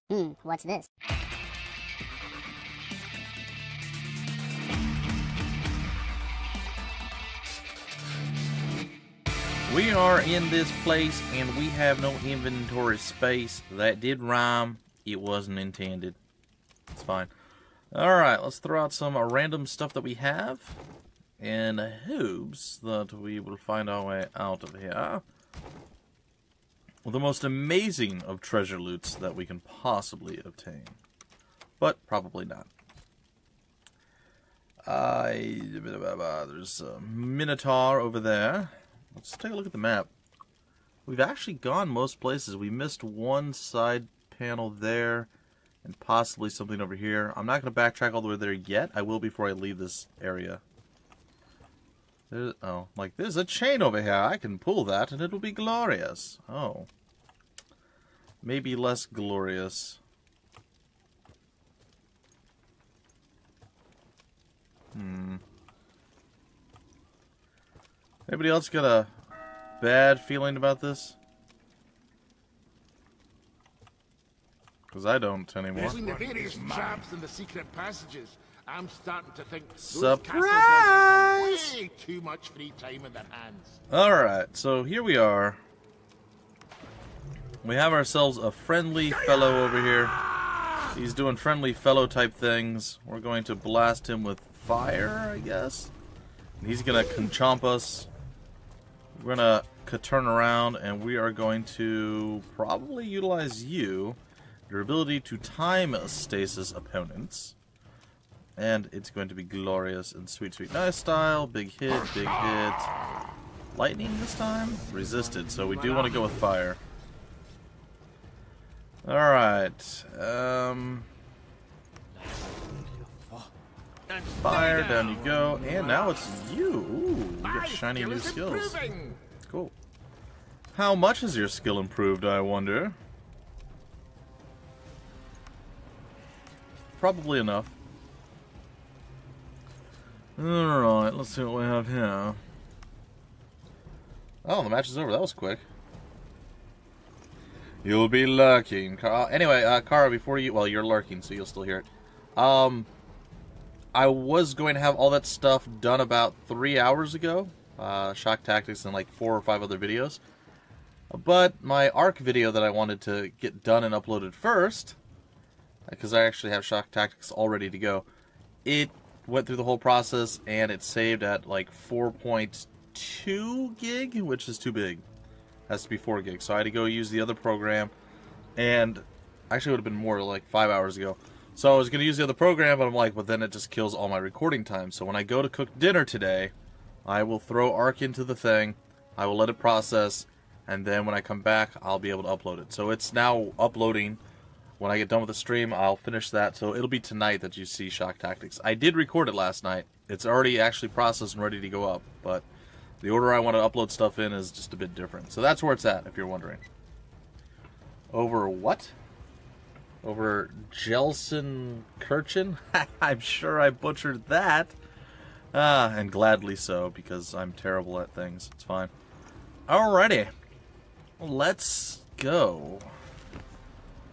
What's this? We are in this place and we have no inventory space. That did rhyme. It wasn't intended. It's fine. Alright, let's throw out some random stuff that we have. In hopes that we will find our way out of here with the most amazing of treasure loots that we can possibly obtain. But probably not. There's a Minotaur over there. Let's take a look at the map. We've actually gone most places. We missed one side panel there and possibly something over here. I'm not going to backtrack all the way there yet. I will before I leave this area. There's a chain over here. I can pull that and it'll be glorious. Oh. Maybe less glorious. Anybody else got a bad feeling about this? Because I don't anymore. Between the various traps and the secret passages, I'm starting to think Surprise! way too much free time in their hands. Alright, so here we are. We have ourselves a friendly fellow over here. He's doing friendly fellow type things. We're going to blast him with fire, I guess. And he's going to conchomp us. We're going to turn around and we are going to probably utilize you. Your ability to time stasis opponents. And it's going to be glorious and sweet, sweet, nice style. Big hit, big hit. Lightning this time? Resisted, so we do want to go with fire. Alright. Fire, down you go. And now it's you. Ooh, we got shiny new skills. Cool. How much has your skill improved, I wonder? Probably enough. Alright, let's see what we have here. Oh, the match is over. That was quick. You'll be lurking. Anyway, Kara, before you... Well, you're lurking, so you'll still hear it. I was going to have all that stuff done about 3 hours ago. Shock Tactics and like 4 or 5 other videos. But my ARC video that I wanted to get done and uploaded first, because I actually have Shock Tactics all ready to go, it went through the whole process and it saved at like 4.2 gig, which is too big. Has to be 4 gigs. So I had to go use the other program, and actually it would have been more, like 5 hours ago. So I was going to use the other program, but I'm like, but then it just kills all my recording time. So when I go to cook dinner today, I will throw ARC into the thing, I will let it process, and then when I come back, I'll be able to upload it. So it's now uploading. When I get done with the stream, I'll finish that. So it'll be tonight that you see Shock Tactics. I did record it last night. It's already actually processed and ready to go up, but the order I want to upload stuff in is just a bit different. So that's where it's at, if you're wondering. Over what? Over Jelson Kirchen? I'm sure I butchered that. And gladly so, because I'm terrible at things. It's fine. Alrighty. Let's go.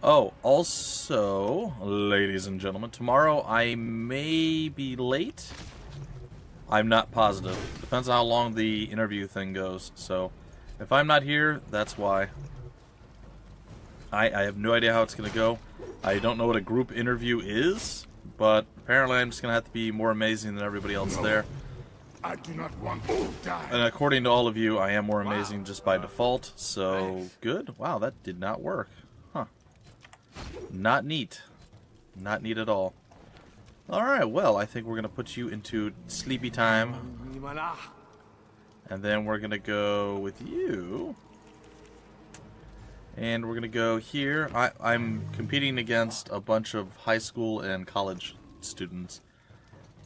Oh, also, ladies and gentlemen, tomorrow I may be late. I'm not positive. Depends on how long the interview thing goes. So, if I'm not here, that's why. I have no idea how it's going to go. I don't know what a group interview is, but apparently I'm just going to have to be more amazing than everybody else there. I do not want to die. And according to all of you, I am more amazing just by default, so good. Wow, that did not work. Huh. Not neat. Not neat at all. Alright, well, I think we're going to put you into sleepy time. And then we're going to go with you. And we're going to go here. I'm competing against a bunch of high school and college students.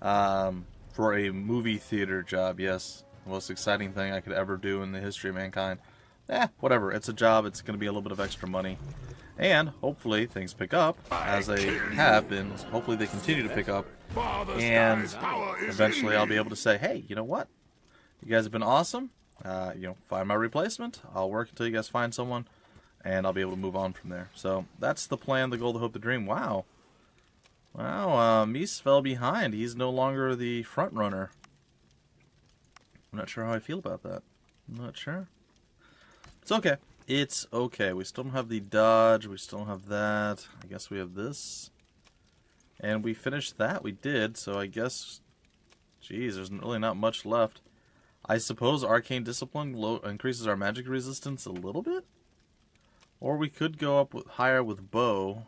For a movie theater job, yes. The most exciting thing I could ever do in the history of mankind. Whatever. It's a job. It's going to be a little bit of extra money. And hopefully things pick up, as they have been. Hopefully they continue to pick up. And eventually I'll be able to say, hey, you know what? You guys have been awesome. Find my replacement. I'll work until you guys find someone. and I'll be able to move on from there. So that's the plan, the goal, the hope, the dream. Wow. Wow, Mies fell behind. He's no longer the front runner. I'm not sure how I feel about that. I'm not sure. It's okay. It's okay. We still don't have the dodge. We still don't have that. I guess we have this. And we finished that. We did. So I guess... Geez, there's really not much left. I suppose Arcane Discipline increases our magic resistance a little bit? Or we could go up higher with bow.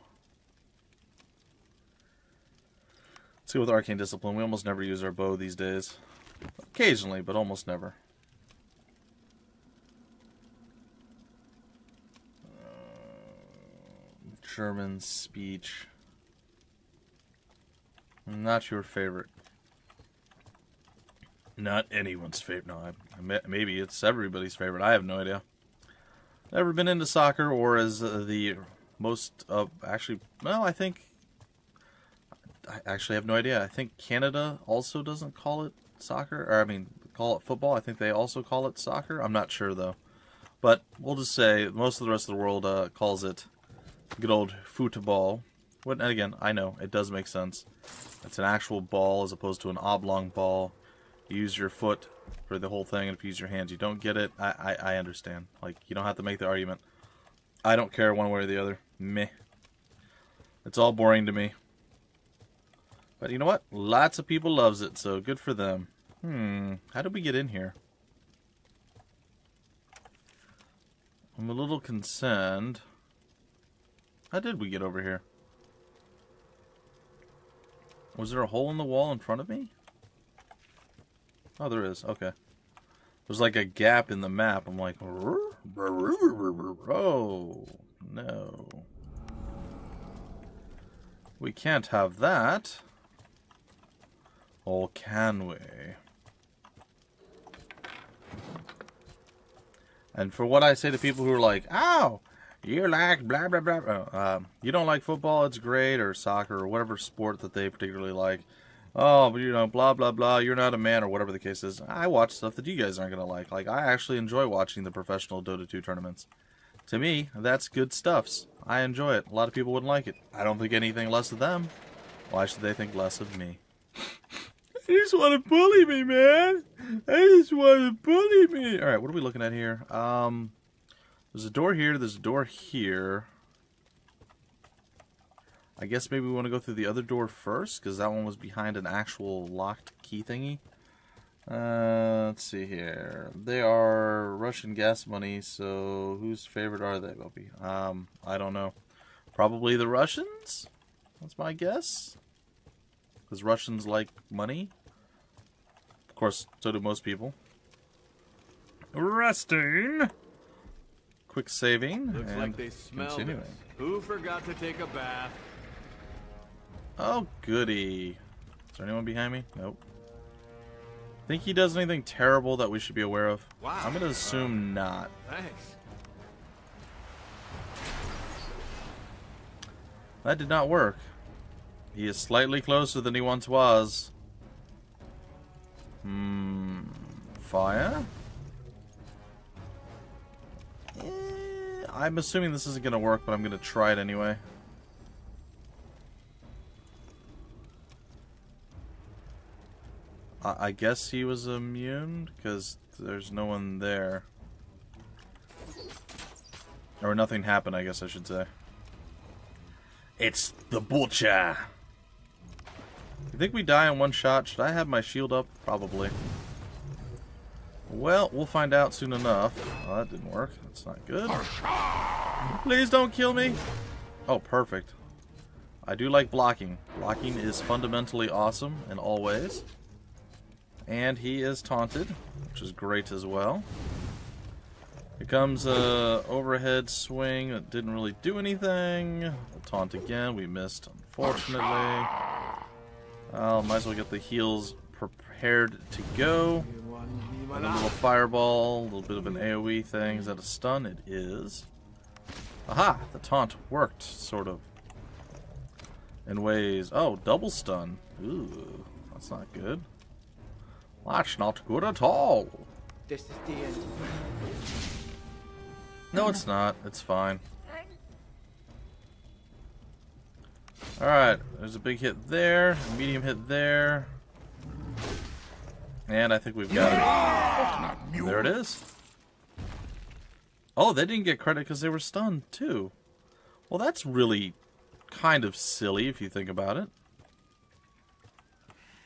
Let's go with Arcane Discipline. We almost never use our bow these days. Occasionally, but almost never. German speech. Not your favorite. Not anyone's favorite. No, maybe it's everybody's favorite. I have no idea. Never been into soccer, or as the most actually, well, I actually have no idea. I think Canada also doesn't call it soccer, or I mean, call it football. I think they also call it soccer. I'm not sure though, but we'll just say most of the rest of the world calls it good old football. And again, I know it does make sense. It's an actual ball as opposed to an oblong ball. You use your foot for the whole thing, and if you use your hands, you don't get it. I understand. Like, you don't have to make the argument. I don't care one way or the other. Meh. It's all boring to me. But you know what? Lots of people loves it, so good for them. How did we get in here? I'm a little concerned. How did we get over here? Was there a hole in the wall in front of me? Oh, there is. Okay. There's like a gap in the map. I'm like, oh, no. We can't have that. Or can we? And for what I say to people who are like, ow, you like blah, blah, blah. You don't like football, it's great, or soccer, or whatever sport that they particularly like. Oh, but you know, blah, blah, blah, you're not a man, or whatever the case is. I watch stuff that you guys aren't going to like. Like, I actually enjoy watching the professional Dota 2 tournaments. To me, that's good stuffs. I enjoy it. A lot of people wouldn't like it. I don't think anything less of them. Why should they think less of me? I just want to bully me, man. I just want to bully me. Alright, what are we looking at here? There's a door here. There's a door here. I guess maybe we want to go through the other door first, because that one was behind an actual locked key thingy. Let's see here. They are Russian gas money, so whose favorite are they, Bobby? I don't know. Probably the Russians? That's my guess. Because Russians like money. Of course, so do most people. Resting. Quick saving. Looks and like they smell continuing. this. Who forgot to take a bath? Oh, goody. Is there anyone behind me? Nope. Think he does anything terrible that we should be aware of? Wow. I'm going to assume not. Thanks. That did not work. He is slightly closer than he once was. Fire? I'm assuming this isn't going to work, but I'm going to try it anyway. I guess he was immune, because there's no one there. Or nothing happened, I guess I should say. It's the Butcher! You think we die in one shot? Should I have my shield up? Probably. Well, we'll find out soon enough. Oh, that didn't work. That's not good. Please don't kill me! Oh, perfect. I do like blocking. Blocking is fundamentally awesome in all ways. And he is taunted, which is great as well. Here comes a overhead swing that didn't really do anything. We'll taunt again. We missed, unfortunately. Might as well get the heals prepared to go. And a little fireball, a little bit of an AoE thing. Is that a stun? It is. Aha! The taunt worked, sort of. In ways. Oh, double stun. Ooh, that's not good. That's not good at all. This is the end. No, it's not. It's fine. Alright, there's a big hit there, a medium hit there. And I think we've got it. There it is. Oh, they didn't get credit because they were stunned, too. Well, that's really kind of silly if you think about it.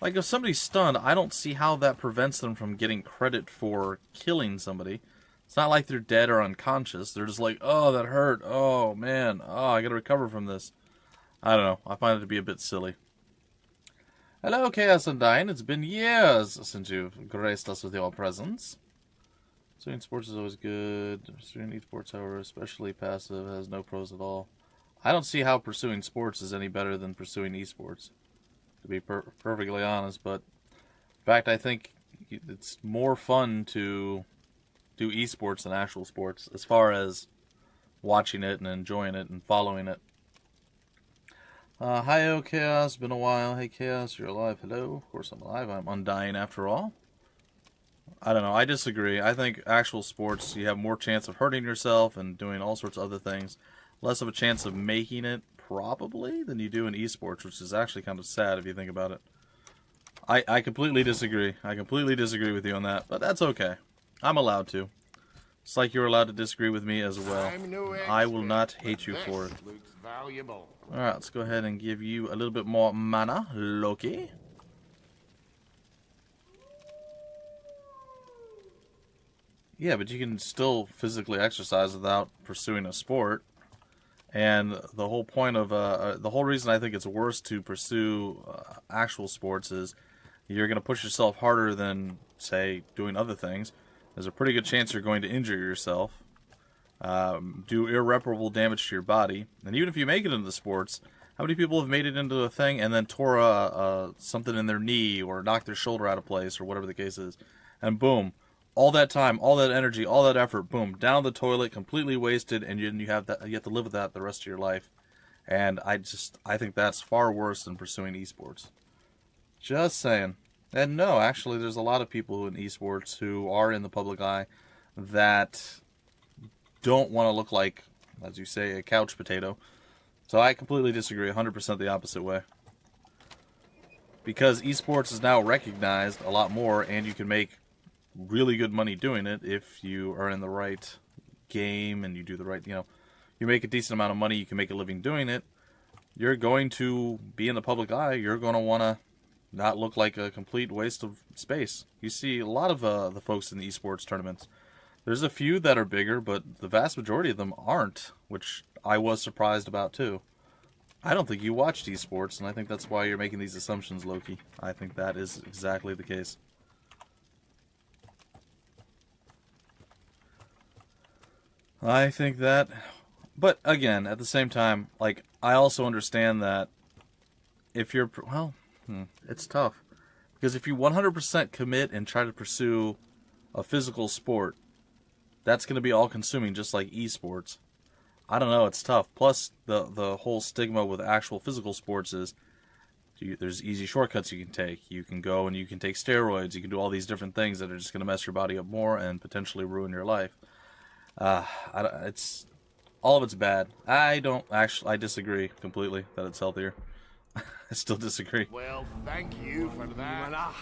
Like, if somebody's stunned, I don't see how that prevents them from getting credit for killing somebody. It's not like they're dead or unconscious. They're just like, oh, that hurt. Oh, man. Oh, I gotta recover from this. I don't know. I find it to be a bit silly. Hello, Chaos Undyne. It's been years since you've graced us with your presence. Pursuing sports is always good. Pursuing esports, however, especially passive, has no pros at all. I don't see how pursuing sports is any better than pursuing esports, to be perfectly honest. But, in fact, I think it's more fun to do esports than actual sports, as far as watching it and enjoying it and following it. Hi, Chaos. Been a while. Hey, Chaos, you're alive. Hello. Of course I'm alive. I'm undying after all. I don't know. I disagree. I think actual sports, you have more chance of hurting yourself and doing all sorts of other things. Less of a chance of making it, probably, than you do in esports, which is actually kind of sad if you think about it. I completely disagree. I completely disagree with you on that, but that's okay. I'm allowed to. It's like you're allowed to disagree with me as well. I will not hate you for it. Alright, let's go ahead and give you a little bit more mana, Loki. Yeah, but you can still physically exercise without pursuing a sport. And the whole point of, the whole reason I think it's worse to pursue actual sports is you're going to push yourself harder than, say, doing other things. There's a pretty good chance you're going to injure yourself. Do irreparable damage to your body. And even if you make it into the sports, how many people have made it into a thing and then tore something in their knee or knocked their shoulder out of place or whatever the case is, and boom, all that time, all that energy, all that effort, boom, down the toilet, completely wasted, and you have to live with that the rest of your life. And I think that's far worse than pursuing esports. Just saying. And no, actually, there's a lot of people in esports who are in the public eye that don't want to look like, as you say, a couch potato. So I completely disagree, 100% the opposite way. Because esports is now recognized a lot more, and you can make really good money doing it if you are in the right game and you do the right, you make a decent amount of money, you can make a living doing it. You're going to be in the public eye, you're going to want to not look like a complete waste of space. You see a lot of the folks in the esports tournaments. There's a few that are bigger, but the vast majority of them aren't, which I was surprised about too. I don't think you watched esports, and I think that's why you're making these assumptions, Loki. I think that is exactly the case. I think that, but again, at the same time, like, I also understand that if you're, well, it's tough. Because if you 100% commit and try to pursue a physical sport, that's going to be all-consuming, just like esports. I don't know, it's tough. Plus, the whole stigma with actual physical sports is there's easy shortcuts you can take. You can go and you can take steroids. You can do all these different things that are just going to mess your body up more and potentially ruin your life. It's all of it's bad. I disagree completely that it's healthier. I still disagree. Well, thank you for that.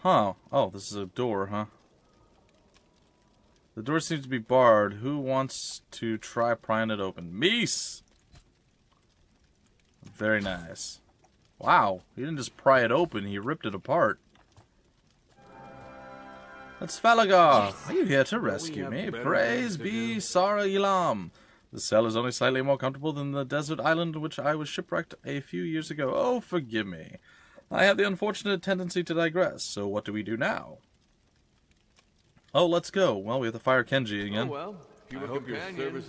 Huh. Oh, this is a door, huh? The door seems to be barred. Who wants to try prying it open? Meese! Very nice. Wow, he didn't just pry it open, he ripped it apart. That's Falagar. Are you here to rescue me? Praise be Sara Elam. The cell is only slightly more comfortable than the desert island which I was shipwrecked a few years ago. Oh, forgive me. I have the unfortunate tendency to digress, so what do we do now? Oh, let's go. Well, we have to fire Kenji again. Oh, well, I hope your service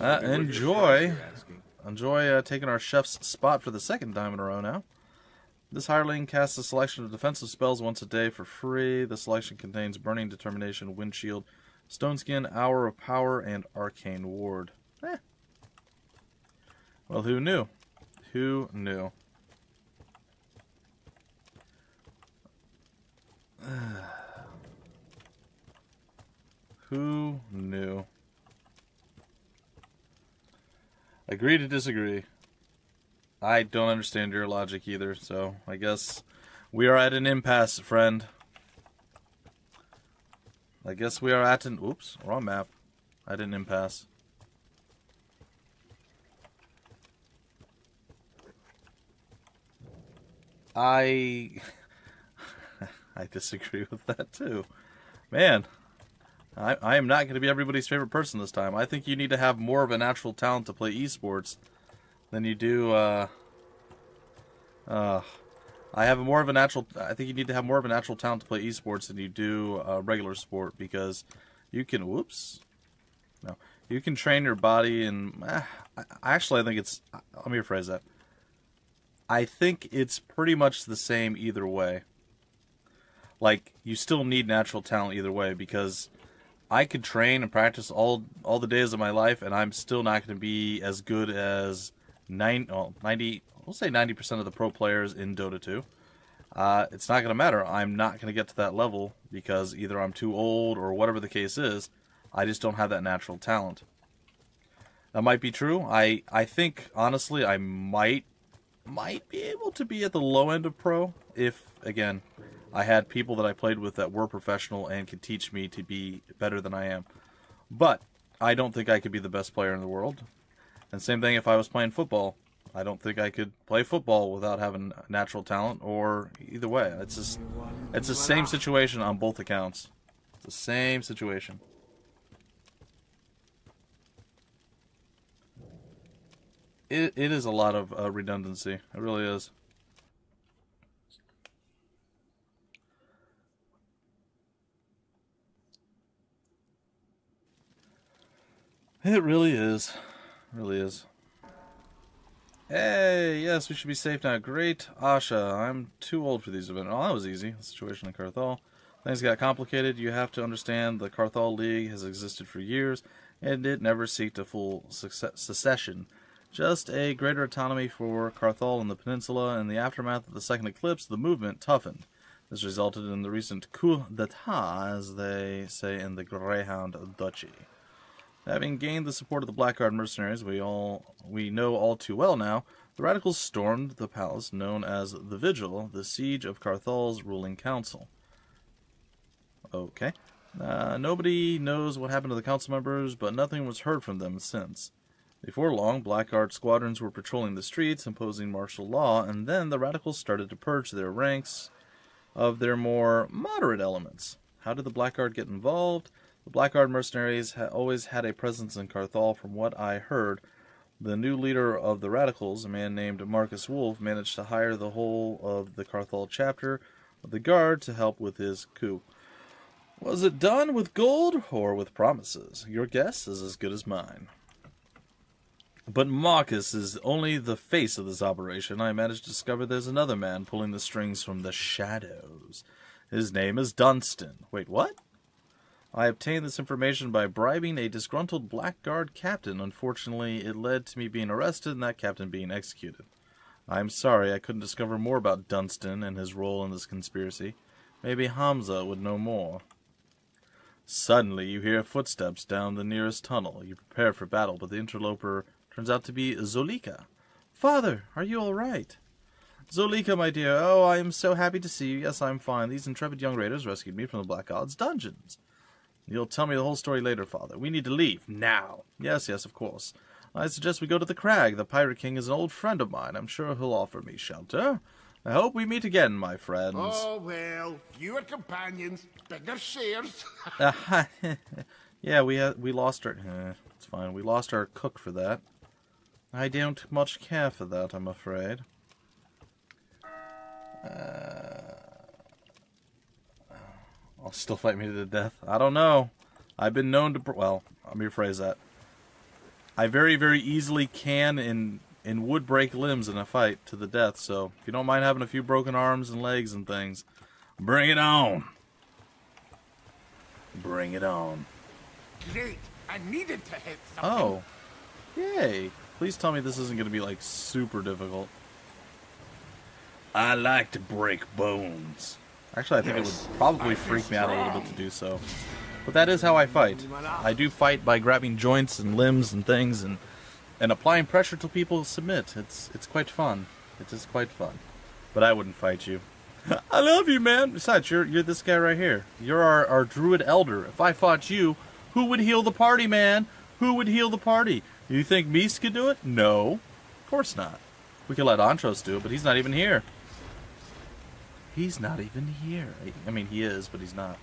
Enjoy taking our chef's spot for the second time in a row now. This hireling casts a selection of defensive spells once a day for free. The selection contains Burning Determination, Wind Shield, Stone Skin, Hour of Power, and Arcane Ward. Well, who knew? Who knew? Who knew? Agree to disagree. I don't understand your logic either, so I guess we are at an impasse, friend. I guess we are at an... Oops, wrong map. I didn't impasse. I disagree with that too. Man, I am not going to be everybody's favorite person this time. I think you need to have more of a natural talent to play esports than you do, I think you need to have more of a natural talent to play esports than you do regular sport, because you can, no, you can train your body and, actually I think it's, let me rephrase that. I think it's pretty much the same either way. Like, you still need natural talent either way, because I could train and practice all the days of my life, and I'm still not going to be as good as 90% of the pro players in Dota 2. It's not going to matter. I'm not going to get to that level, because either I'm too old or whatever the case is. I just don't have that natural talent. That might be true. I think, honestly, I might be able to be at the low end of pro if, again, I had people that I played with that were professional and could teach me to be better than I am. But I don't think I could be the best player in the world. And same thing if I was playing football. I don't think I could play football without having natural talent, or either way. It's the same situation on both accounts. It's the same situation. It is a lot of redundancy. It really is. It really is. It really is. Hey, yes, we should be safe now. Great, Asha. I'm too old for these events. Oh, that was easy. The situation in Carthal. Things got complicated. You have to understand the Carthal League has existed for years, and it never seeked a full secession. Just a greater autonomy for Carthal and the peninsula. In the aftermath of the second eclipse, the movement toughened. This resulted in the recent coup d'etat, as they say in the Greyhound Duchy. Having gained the support of the Blackguard mercenaries, we know all too well now, the radicals stormed the palace known as the Vigil, the siege of Carthal's ruling council. Okay. Nobody knows what happened to the council members, but nothing was heard from them since. Before long, Blackguard squadrons were patrolling the streets, imposing martial law, and then the radicals started to purge their ranks of their more moderate elements. How did the Blackguard get involved? The Blackguard mercenaries always had a presence in Carthal. From what I heard, the new leader of the radicals, a man named Marcus Wolf, managed to hire the whole of the Carthal chapter of the Guard to help with his coup. Was it done with gold or with promises? Your guess is as good as mine. But Marcus is only the face of this operation. I managed to discover there's another man pulling the strings from the shadows. His name is Dunstan. Wait, what? I obtained this information by bribing a disgruntled Blackguard captain. Unfortunately, it led to me being arrested and that captain being executed. I'm sorry I couldn't discover more about Dunstan and his role in this conspiracy. Maybe Hamza would know more. Suddenly, you hear footsteps down the nearest tunnel. You prepare for battle, but the interloper turns out to be Zolika. Father, are you all right? Zolika, my dear, oh, I am so happy to see you. Yes, I'm fine. These intrepid young raiders rescued me from the Black God's dungeons. You'll tell me the whole story later, Father. We need to leave. Now. Yes, of course. I suggest we go to the crag. The Pirate King is an old friend of mine. I'm sure he'll offer me shelter. I hope we meet again, my friends. Oh, well, fewer companions, bigger shares. Yeah, we lost our... it's fine. We lost our cook for that. I don't much care for that, I'm afraid. I'll still fight me to the death. I don't know. I've been known to... Well, let me rephrase that. I very, very easily can and would break limbs in a fight to the death, so if you don't mind having a few broken arms and legs and things, bring it on. Bring it on. Great. I needed to hit something. Oh. Yay. Please tell me this isn't going to be, like, super difficult. I like to break bones. Actually, I think it would probably freak me out a little bit to do so. But that is how I fight. I do fight by grabbing joints and limbs and things, and and applying pressure till people submit. It's quite fun. It is quite fun. But I wouldn't fight you. I love you, man. Besides, you're this guy right here. You're our druid elder. If I fought you, who would heal the party, man? Who would heal the party? You think Mies could do it? No. Of course not. We could let Antros do it, but he's not even here. He's not even here. I mean, he is, but he's not.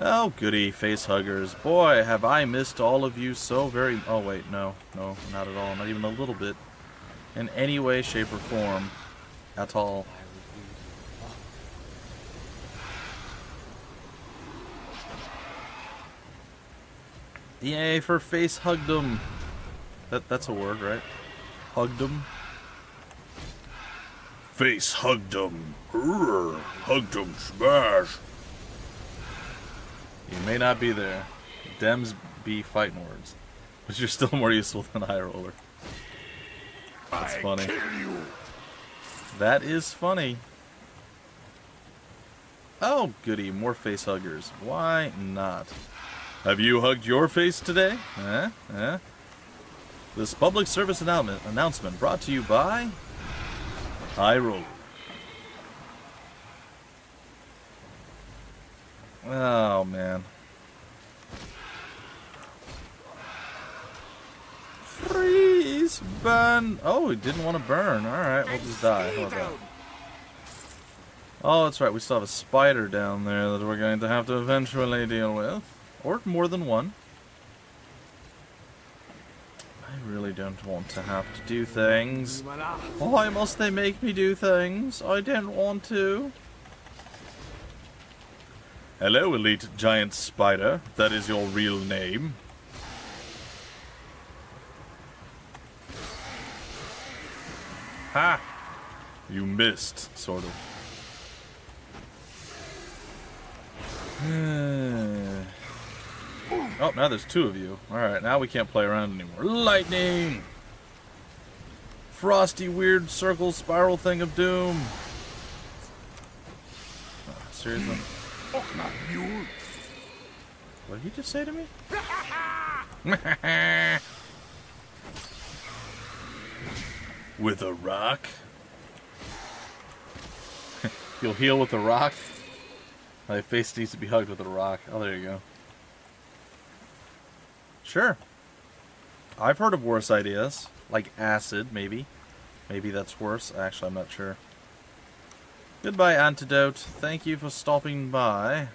Oh, goody, face huggers. Boy, have I missed all of you so very... Oh, wait, no, not at all. Not even a little bit. In any way, shape, or form. At all. Yay for face hugdom. That's a word, right? Hugdom. Face hugdom. Hugdom smash. You may not be there. Dems be fighting words. But you're still more useful than High Roller. That's funny. That is funny. Oh, goody. More face huggers. Why not? Have you hugged your face today? This public service announcement brought to you by High Roller. Oh, man. Freeze! Burn! Oh, he didn't want to burn. Alright, we'll just die. How about that? Oh, that's right. We still have a spider down there that we're going to have to eventually deal with. Or more than one. I really don't want to have to do things. Why must they make me do things? I didn't want to. Hello, elite giant spider. That is your real name. Ha! You missed, sort of. Oh, now there's two of you. Alright, now we can't play around anymore. Lightning! Frosty, weird circle spiral thing of doom. Oh, seriously? What did he just say to me? With a rock? You'll heal with a rock? My face needs to be hugged with a rock. Oh, there you go. Sure. I've heard of worse ideas. Like acid, maybe. Maybe that's worse. Actually, I'm not sure. Goodbye, Antidote. Thank you for stopping by.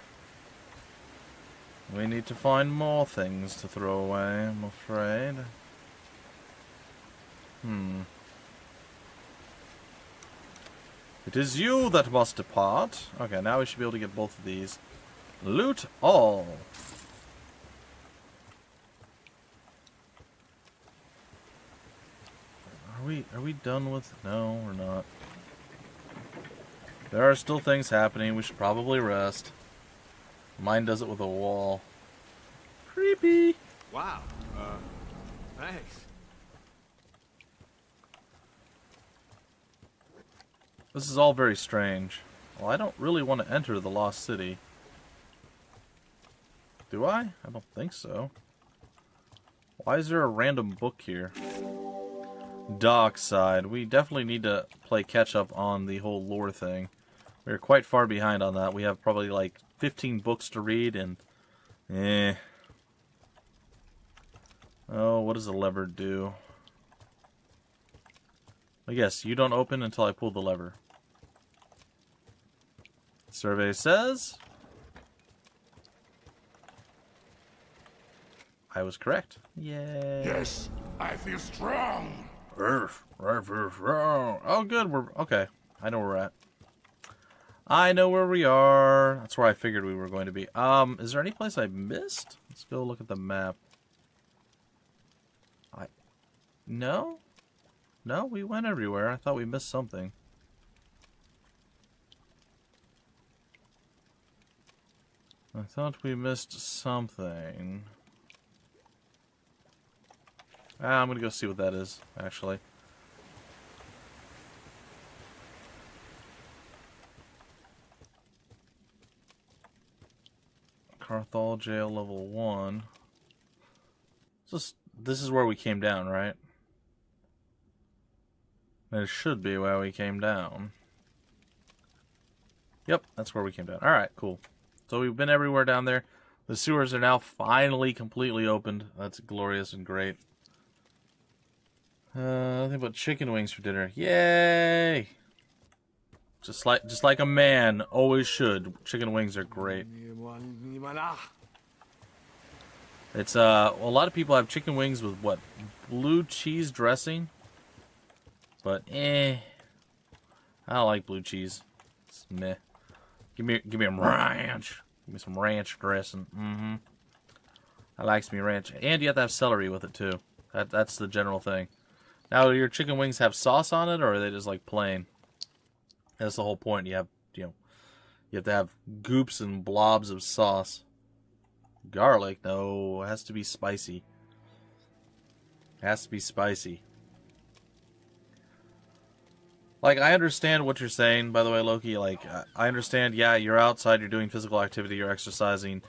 We need to find more things to throw away, I'm afraid. It is you that must depart. Okay, now we should be able to get both of these. Loot all. Are we done with... No, we're not. There are still things happening. We should probably rest. Mine does it with a wall. Creepy. Wow. Thanks. This is all very strange. Well, I don't really want to enter the Lost City. Do I? I don't think so. Why is there a random book here? Dockside. We definitely need to play catch up on the whole lore thing. We're quite far behind on that. We have probably like 15 books to read and... Oh, what does the lever do? I guess you don't open until I pull the lever. Survey says... I was correct. Yay. Yes, I feel strong. Oh, good. We're okay. I know where we're at. I know where we are. That's where I figured we were going to be. Is there any place I missed? Let's go look at the map. No? No, we went everywhere. I thought we missed something. I thought we missed something. I'm gonna go see what that is, actually. Carthol Jail level 1. Is this this is where we came down, right? It should be where we came down. Yep, that's where we came down. Alright, cool. So we've been everywhere down there. The sewers are now finally completely opened. That's glorious and great. Nothing but chicken wings for dinner. Yay! Just like a man always should. Chicken wings are great. It's a lot of people have chicken wings with what? Blue cheese dressing? But I don't like blue cheese. It's meh. Give me a ranch. Give me some ranch dressing. I likes me ranch. And you have to have celery with it too. That's the general thing. Now, do your chicken wings have sauce on it, or are they just like plain? That's the whole point. You have to have goops and blobs of sauce. Garlic, no, it has to be spicy. It has to be spicy. Like, I understand what you're saying, by the way, Loki. Like, I understand, yeah, you're outside, you're doing physical activity, you're exercising.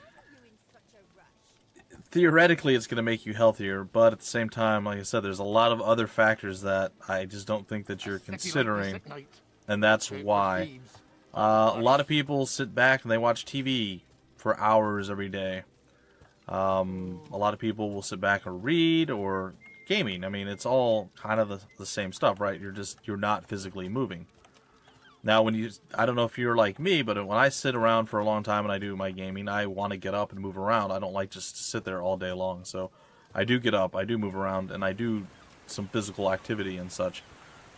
Theoretically, it's going to make you healthier, but at the same time, like I said, there's a lot of other factors that I just don't think that you're considering, and that's why. A lot of people sit back and they watch TV for hours every day. A lot of people will sit back and read or gaming. I mean, it's all kind of the same stuff, right? You're not physically moving. Now, I don't know if you're like me, but when I sit around for a long time and I do my gaming, I want to get up and move around. I don't like just to sit there all day long. So I do get up, I do move around, and I do some physical activity and such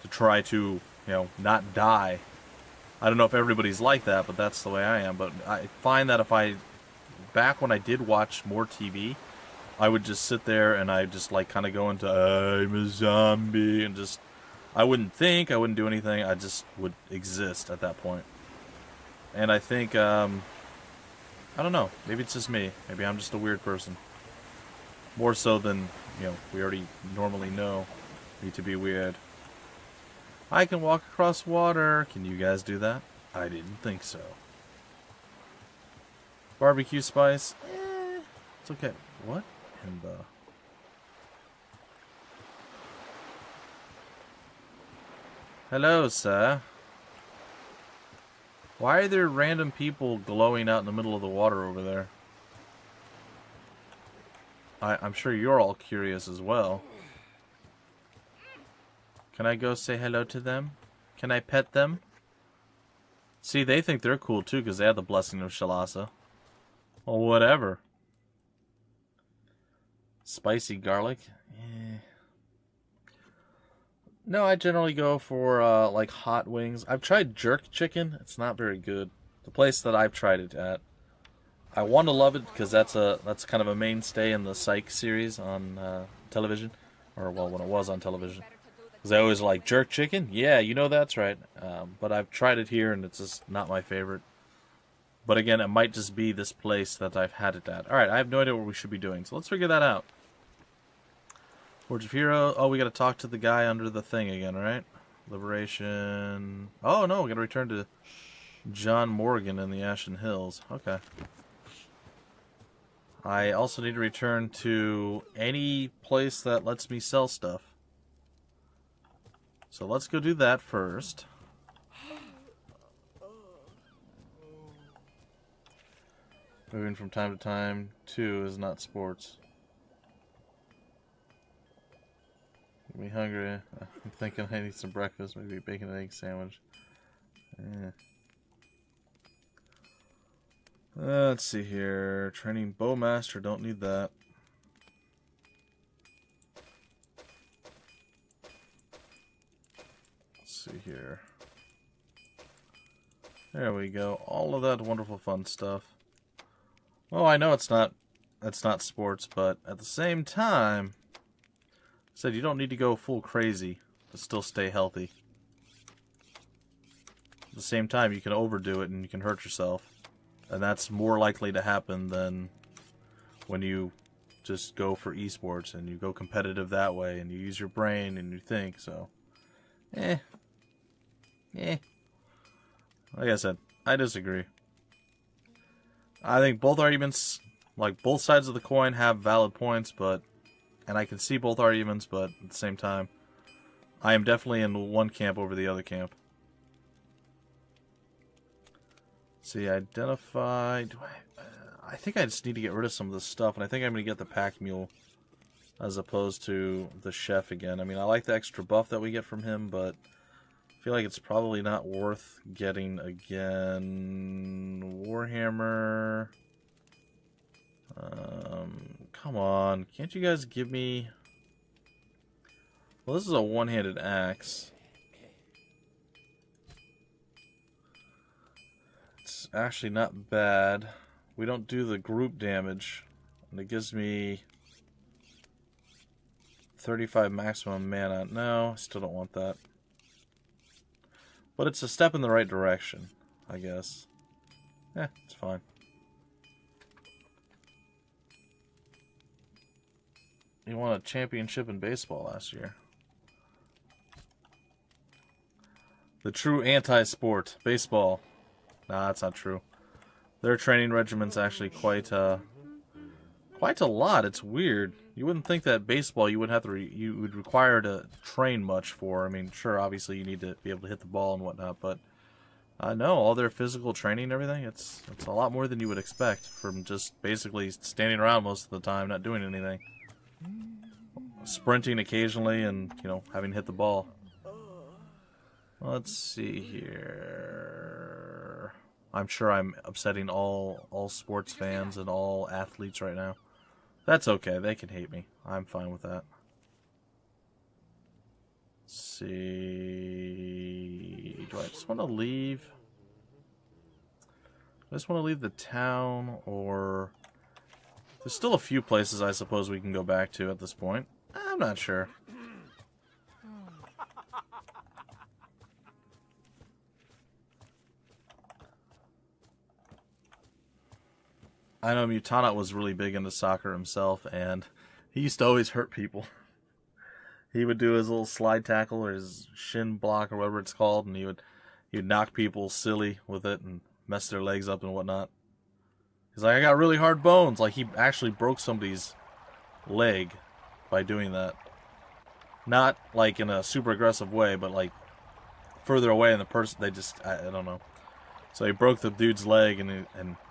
to try to, not die. I don't know if everybody's like that, but that's the way I am. But I find that back when I did watch more TV, I would just sit there and I just like kind of go into I'm a zombie and just I wouldn't think, I wouldn't do anything, I just would exist at that point. And I think I don't know, maybe it's just me, maybe I'm just a weird person. More so than, we already normally know me to be weird. I can walk across water. Can you guys do that? I didn't think so. Barbecue spice? It's okay. What in the... Hello, sir. Why are there random people glowing out in the middle of the water over there? I'm sure you're all curious as well. Can I go say hello to them? Can I pet them? See, they think they're cool too because they have the blessing of Shalasa. Or whatever. Spicy garlic? No, I generally go for like hot wings. I've tried jerk chicken. It's not very good. The place that I've tried it at. I want to love it because that's kind of a mainstay in the Psych series on television. Or, well, when it was on television. Because I always like, jerk chicken? Yeah, that's right. But I've tried it here, and it's just not my favorite. But again, it might just be this place that I've had it at. Alright, I have no idea what we should be doing, so let's figure that out. Forge of Hero. Oh, we gotta talk to the guy under the thing again, right? Liberation. Oh, no, we gotta return to John Morgan in the Ashen Hills. Okay. I also need to return to any place that lets me sell stuff. So let's go do that first. Moving from time to time, too, is not sports. Get me hungry. I'm thinking I need some breakfast, maybe a bacon and egg sandwich. Let's see here. Training Bowmaster, don't need that. Let's see here. There we go. All of that wonderful fun stuff. Well, I know it's not sports, but at the same time, I said you don't need to go full crazy to still stay healthy. At the same time, you can overdo it and you can hurt yourself. And that's more likely to happen than when you just go for esports and you go competitive that way and you use your brain and you think, so. Like I said, I disagree. I think both arguments, like both sides of the coin, have valid points, but And I can see both arguments, but at the same time, I am definitely in one camp over the other camp. See, identify... I think I just need to get rid of some of this stuff, and I think I'm going to get the pack mule as opposed to the chef again. I mean, I like the extra buff that we get from him, but I feel like it's probably not worth getting again. Warhammer. Come on. Can't you guys give me... Well, this is a one-handed axe. It's actually not bad. We don't do the group damage, and it gives me 35 maximum mana. No, I still don't want that. But it's a step in the right direction, I guess. Yeah, it's fine. He won a championship in baseball last year. The true anti-sport, baseball. Nah, that's not true. Their training regiment's actually quite a lot. It's weird. You wouldn't think that baseball you would have to you would require to train much for. I mean, sure, obviously you need to be able to hit the ball and whatnot, but no, all their physical training and everything, it's a lot more than you would expect from just basically standing around most of the time, not doing anything. Sprinting occasionally and, you know, having to hit the ball. Let's see here. I'm sure I'm upsetting all sports fans and all athletes right now. That's okay. They can hate me. I'm fine with that. Let's see. Do I just want to leave? I just want to leave the town, or... There's still a few places I suppose we can go back to at this point. I'm not sure. I know Mutanot was really big into soccer himself, and he used to always hurt people. He would do his little slide tackle or his shin block or whatever it's called, and he would knock people silly with it and mess their legs up and whatnot. He's like, I got really hard bones. Like, he actually broke somebody's leg by doing that. Not like in a super aggressive way, but like further away, and the person, they just, I don't know. So he broke the dude's leg, and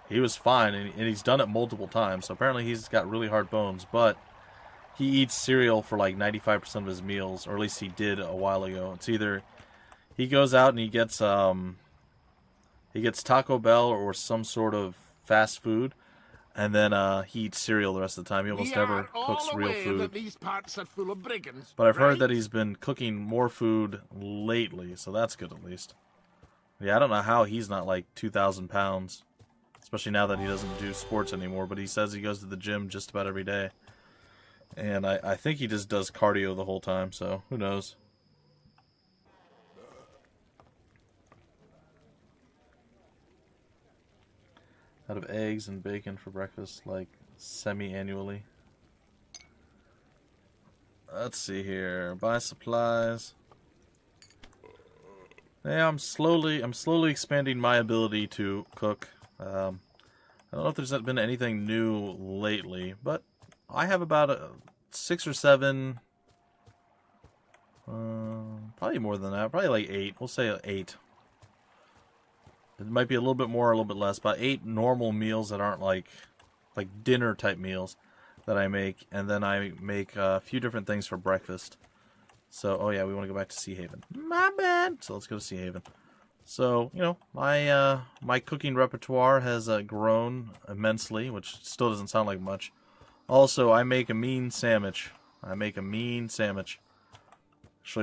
he was fine, and he's done it multiple times. So apparently he's got really hard bones, but he eats cereal for like 95% of his meals, or at least he did a while ago. It's either he goes out and he gets Taco Bell or some sort of fast food, and then he eats cereal the rest of the time. He almost never cooks real food. These parts are full of brigands, but I've heard that he's been cooking more food lately, so that's good at least. Yeah, I don't know how he's not like 2,000 pounds, especially now that he doesn't do sports anymore, but he says he goes to the gym just about every day. And I think he just does cardio the whole time, so who knows. Out of eggs and bacon for breakfast, like semi-annually. Let's see here. Buy supplies. Yeah, I'm slowly expanding my ability to cook. I don't know if there's been anything new lately, but I have about 6 or 7, probably more than that, probably like 8. We'll say 8. It might be a little bit more, a little bit less, but 8 normal meals that aren't like dinner type meals that I make, and then I make a few different things for breakfast. So, oh yeah, we want to go back to Sea Haven. My bad. So let's go to Sea Haven. So, you know, my cooking repertoire has grown immensely, which still doesn't sound like much. Also, I make a mean sandwich. Actually,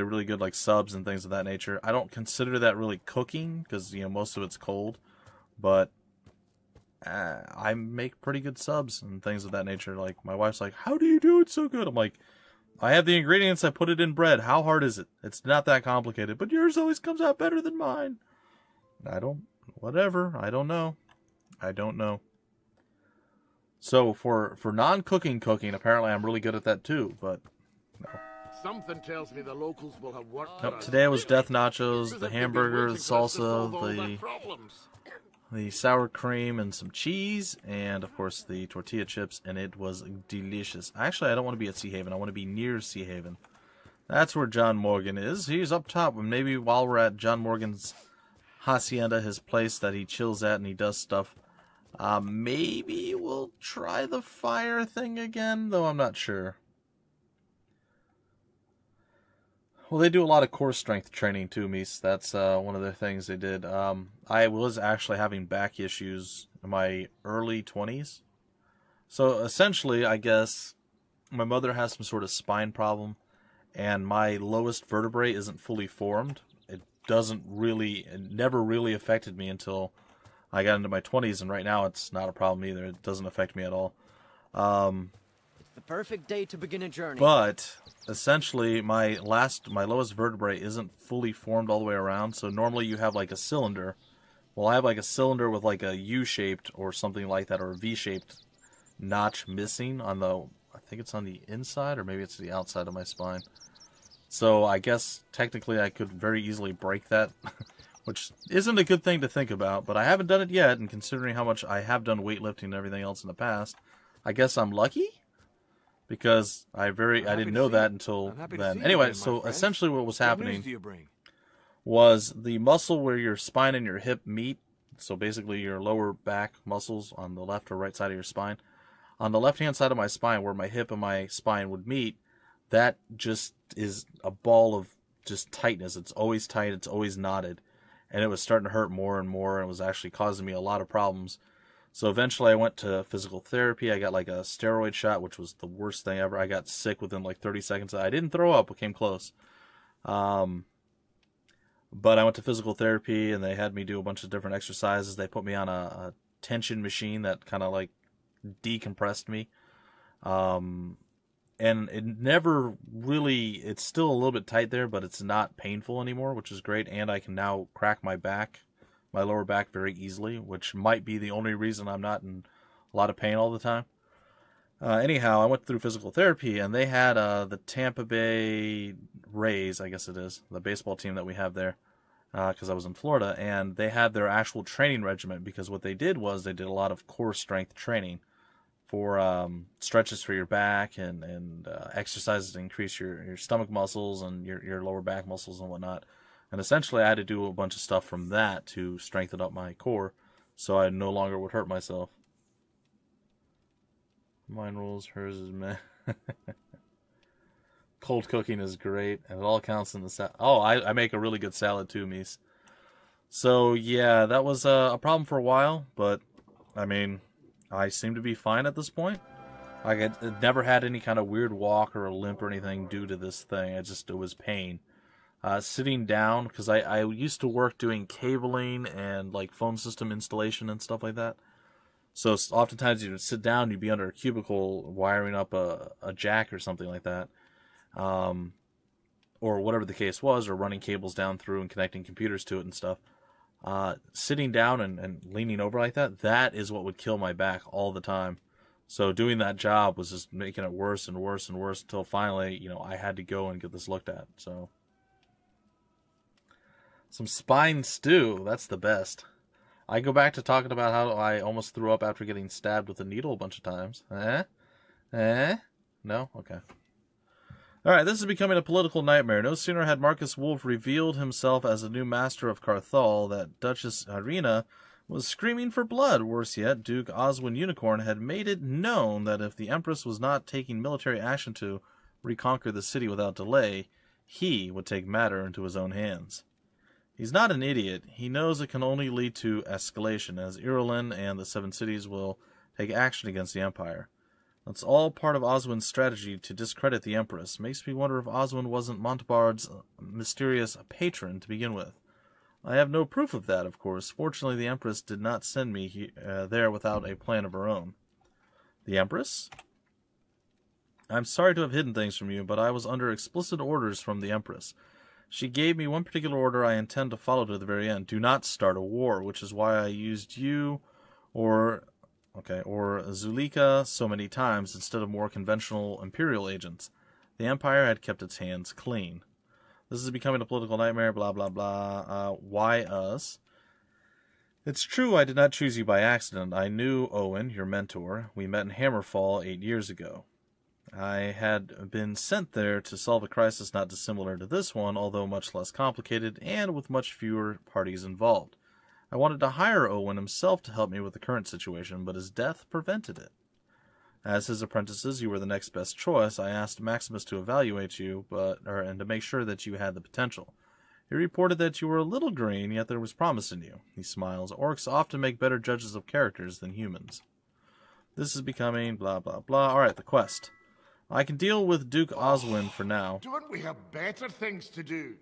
really good, like subs and things of that nature. I don't consider that really cooking because, you know, most of it's cold. But I make pretty good subs and things of that nature. Like, my wife's like, how do you do it so good? I'm like, I have the ingredients, I put it in bread. How hard is it? It's not that complicated. But yours always comes out better than mine. I don't know. So, for non-cooking cooking, apparently I'm really good at that too, but no. Something tells me the locals will have worked. Nope, today was death nachos, the hamburger, the salsa, the sour cream and some cheese, and of course the tortilla chips, and it was delicious. Actually, I don't want to be at Sea Haven. I want to be near Sea Haven. That's where John Morgan is. He's up top, and maybe while we're at John Morgan's hacienda, his place that he chills at and he does stuff, maybe we'll try the fire thing again, though I'm not sure. Well, they do a lot of core strength training too, Mies. That's one of the things they did. I was actually having back issues in my early 20s. So essentially, I guess, my mother has some sort of spine problem, and my lowest vertebrae isn't fully formed. It never really affected me until I got into my 20s, and right now it's not a problem either. It doesn't affect me at all. It's the perfect day to begin a journey. But essentially, my lowest vertebrae isn't fully formed all the way around. So normally you have like a cylinder. Well, I have like a cylinder with like a U-shaped or something like that, or a V-shaped notch missing on the, I think it's on the inside, or maybe it's the outside of my spine. So I guess technically I could very easily break that, which isn't a good thing to think about, but I haven't done it yet, and considering how much I have done weightlifting and everything else in the past, I guess I'm lucky, because I didn't know that until then. Anyway, so essentially what was happening was the muscle where your spine and your hip meet, so basically your lower back muscles on the left or right side of your spine, on the left-hand side of my spine where my hip and my spine would meet, that just is a ball of just tightness. It's always tight, it's always knotted. And it was starting to hurt more and more, and it was actually causing me a lot of problems. So eventually I went to physical therapy. I got like a steroid shot, which was the worst thing ever. I got sick within like 30 seconds. I didn't throw up, but came close. But I went to physical therapy, and they had me do a bunch of different exercises. They put me on a tension machine that kind of like decompressed me. And it never really, it's still a little bit tight there, but it's not painful anymore, which is great. And I can now crack my back, my lower back, very easily, which might be the only reason I'm not in a lot of pain all the time. Anyhow, I went through physical therapy, and they had the Tampa Bay Rays, I guess it is, the baseball team that we have there, because I was in Florida, and they had their actual training regimen, because what they did was they did a lot of core strength training for stretches for your back and exercises to increase your stomach muscles and your lower back muscles and whatnot. And essentially, I had to do a bunch of stuff from that to strengthen up my core, so I no longer would hurt myself. Mine rules, hers is meh. Cold cooking is great, and it all counts in the salad. Oh, I make a really good salad too, Mies. So yeah, that was a problem for a while, but I mean, I seem to be fine at this point. I never had any kind of weird walk or a limp or anything due to this thing. It was pain. Sitting down, because I used to work doing cabling and like phone system installation and stuff like that. So oftentimes you would sit down, you'd be under a cubicle wiring up a jack or something like that. Or whatever the case was, or running cables down through and connecting computers to it and stuff. Sitting down and leaning over like that is what would kill my back all the time. So doing that job was just making it worse and worse and worse until finally, I had to go and get this looked at. So some spine stew, that's the best. I go back to talking about how I almost threw up after getting stabbed with a needle a bunch of times. No? Okay. Alright, this is becoming a political nightmare. No sooner had Marcus Wolf revealed himself as the new master of Carthal that Duchess Irina was screaming for blood. Worse yet, Duke Oswin Unicorn had made it known that if the Empress was not taking military action to reconquer the city without delay, he would take matter into his own hands. He's not an idiot. He knows it can only lead to escalation, as Irulan and the Seven Cities will take action against the Empire. That's all part of Oswin's strategy to discredit the Empress. Makes me wonder if Oswin wasn't Montbard's mysterious patron to begin with. I have no proof of that, of course. Fortunately, the Empress did not send me there without a plan of her own. The Empress? I'm sorry to have hidden things from you, but I was under explicit orders from the Empress. She gave me one particular order I intend to follow to the very end. Do not start a war, which is why I used you or Zulika so many times instead of more conventional Imperial agents. The Empire had kept its hands clean. This is becoming a political nightmare, blah, blah, blah. Why us? It's true I did not choose you by accident. I knew Owen, your mentor. We met in Hammerfall 8 years ago. I had been sent there to solve a crisis not dissimilar to this one, although much less complicated and with much fewer parties involved. I wanted to hire Owen himself to help me with the current situation, but his death prevented it. As his apprentices, you were the next best choice. I asked Maximus to evaluate you, and to make sure that you had the potential. He reported that you were a little green, yet there was promise in you. He smiles. Orcs often make better judges of characters than humans. This is becoming blah, blah, blah. Alright, the quest. I can deal with Duke Oswin for now. Don't we have better things to do?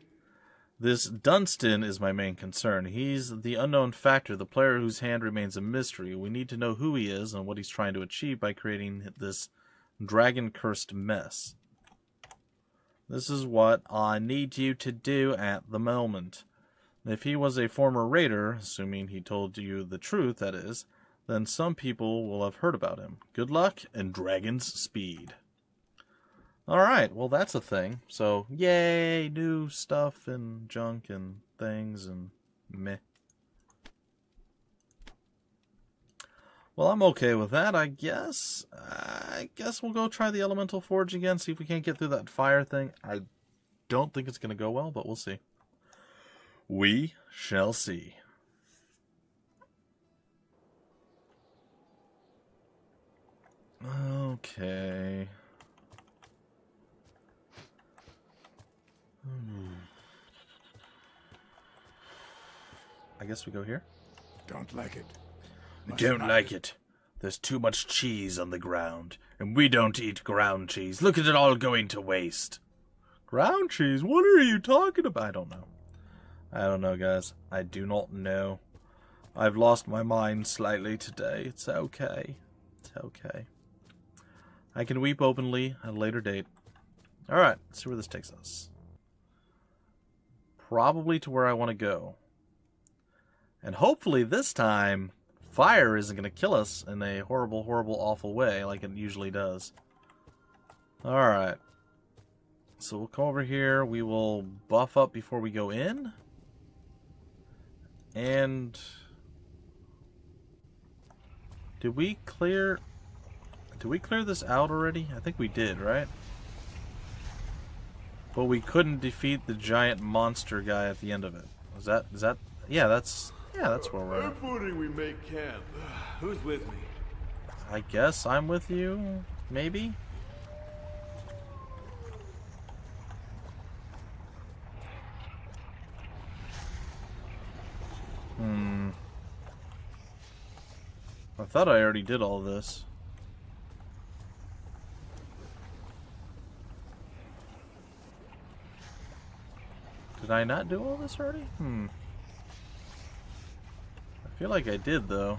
This Dunstan is my main concern. He's the unknown factor, the player whose hand remains a mystery. We need to know who he is and what he's trying to achieve by creating this dragon-cursed mess. This is what I need you to do at the moment. If he was a former raider, assuming he told you the truth, that is, then some people will have heard about him. Good luck and dragon's speed. Alright, well that's a thing. So, yay, new stuff and junk and things and meh. Well, I'm okay with that, I guess. I guess we'll go try the Elemental Forge again, see if we can't get through that fire thing. I don't think it's going to go well, but we'll see. We shall see. Okay. I guess we go here. Don't like it. Don't like it. There's too much cheese on the ground, and we don't eat ground cheese. Look at it all going to waste. Ground cheese? What are you talking about? I don't know. I don't know, guys. I do not know. I've lost my mind slightly today. It's okay. It's okay. I can weep openly at a later date. Alright, let's see where this takes us. Probably to where I want to go. And hopefully this time, fire isn't going to kill us in a horrible, horrible, awful way like it usually does. Alright. So we'll come over here. We will buff up before we go in. And did we clear this out already? I think we did, right? But we couldn't defeat the giant monster guy at the end of it. Is that yeah, that's where we're at. I'm voting we make camp. Who's with me? I guess I'm with you, maybe? I thought I already did all this. Did I not do all this already? I feel like I did, though.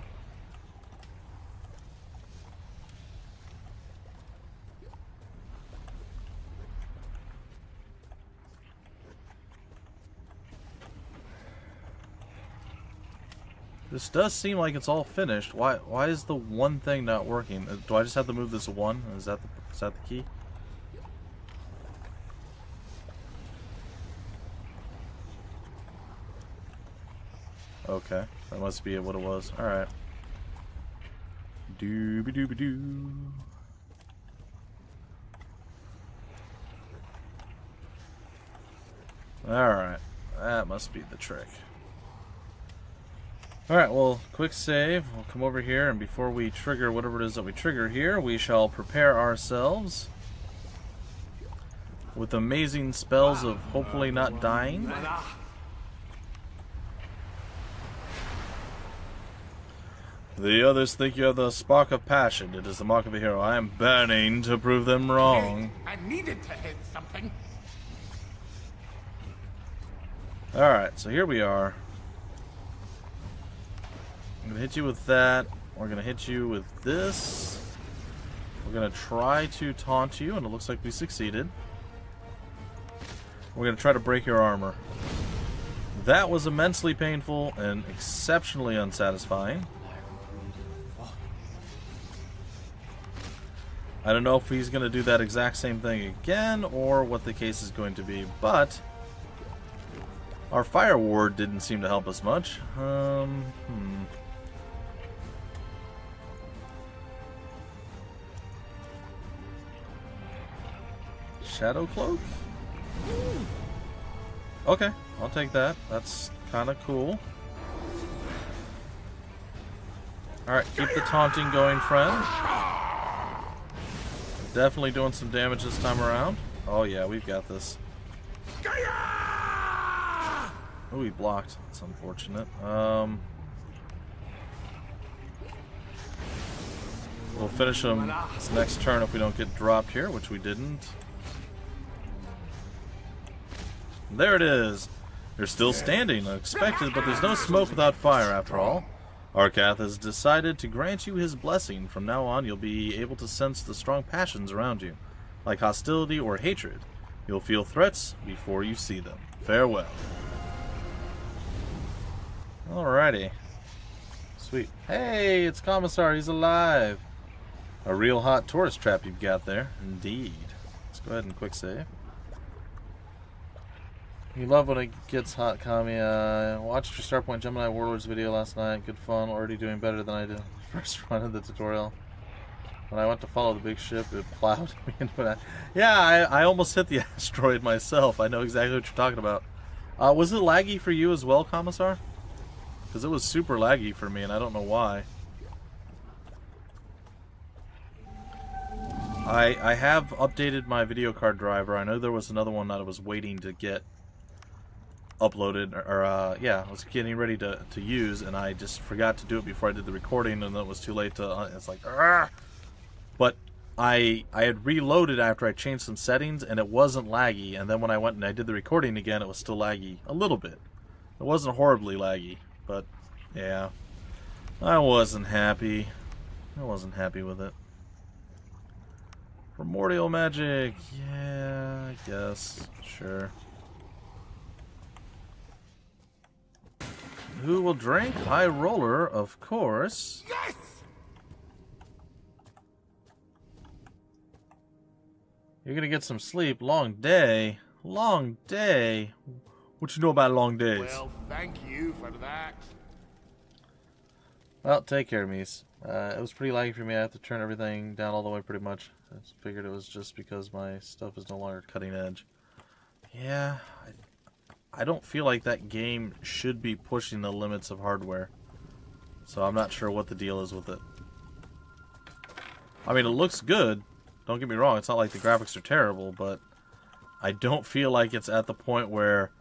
This does seem like it's all finished. Why is the one thing not working? Do I just have to move this one? Is that the key? Okay, that must be what it was. Alright. Dooby-dooby-doo. Alright, that must be the trick. Alright, well, quick save. We'll come over here, and before we trigger whatever it is that we trigger here, we shall prepare ourselves with amazing spells of hopefully not dying. The others think you have the spark of passion. It is the mark of a hero. I am burning to prove them wrong. I needed to hit something. Alright, so here we are. I'm going to hit you with that. We're going to hit you with this. We're going to try to taunt you, and it looks like we succeeded. We're going to try to break your armor. That was immensely painful and exceptionally unsatisfying. I don't know if he's going to do that exact same thing again, or what the case is going to be, but Our fire ward didn't seem to help us much. Shadow cloak? Okay, I'll take that. That's kind of cool. Alright, keep the taunting going, friend. Definitely doing some damage this time around. Oh yeah, we've got this. Oh, he blocked. That's unfortunate. We'll finish him this next turn if we don't get dropped here, which we didn't. There it is. They're still standing, unexpected, but there's no smoke without fire after all. Arkath has decided to grant you his blessing. From now on, you'll be able to sense the strong passions around you, like hostility or hatred. You'll feel threats before you see them. Farewell. Alrighty. Sweet. Hey, it's Commissar. He's alive. A real hot tourist trap you've got there. Indeed. Let's go ahead and quick save. You love when it gets hot, Kami. Watched your Starpoint Gemini Warlords video last night. Good fun. Already doing better than I did first run of the tutorial. When I went to follow the big ship, it plowed me into it. Yeah, I almost hit the asteroid myself. I know exactly what you're talking about. Was it laggy for you as well, Commissar? Because it was super laggy for me, and I don't know why. I have updated my video card driver. I know there was another one that I was waiting to get uploaded, or yeah, I was getting ready to use, and I just forgot to do it before I did the recording, and then it was too late to, it's like, argh! But I had reloaded after I changed some settings, and it wasn't laggy, and then when I went and I did the recording again, it was still laggy, a little bit. It wasn't horribly laggy, but yeah, I wasn't happy. I wasn't happy with it. Primordial magic, yeah, I guess, sure. Who will drink? High Roller, of course. Yes! You're gonna get some sleep. Long day. Long day. What you know about long days? Well, thank you for that. Well, take care, Mies. It was pretty laggy for me. I have to turn everything down all the way pretty much. I figured it was just because my stuff is no longer cutting edge. Yeah, I don't feel like that game should be pushing the limits of hardware. So I'm not sure what the deal is with it. I mean, it looks good. Don't get me wrong. It's not like the graphics are terrible, but I don't feel like it's at the point where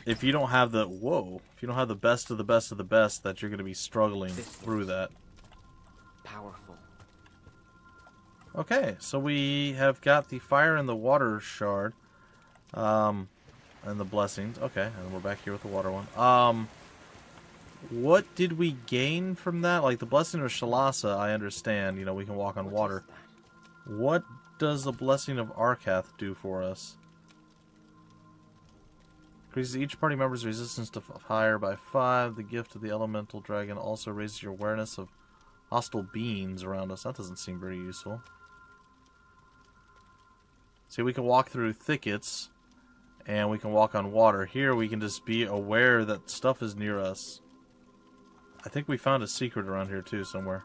if you don't have the, if you don't have the best of the best of the best, that you're going to be struggling through that. Powerful. Okay, so we have got the fire and the water shard. And the blessings. Okay, and we're back here with the water one. What did we gain from that? Like the blessing of Shalasa, I understand. You know, we can walk on water. What does the blessing of Arkath do for us? Increases each party member's resistance to fire by 5. The gift of the elemental dragon also raises your awareness of hostile beings around us. That doesn't seem very useful. See, we can walk through thickets, and we can walk on water. Here, we can just be aware that stuff is near us. I think we found a secret around here, too, somewhere.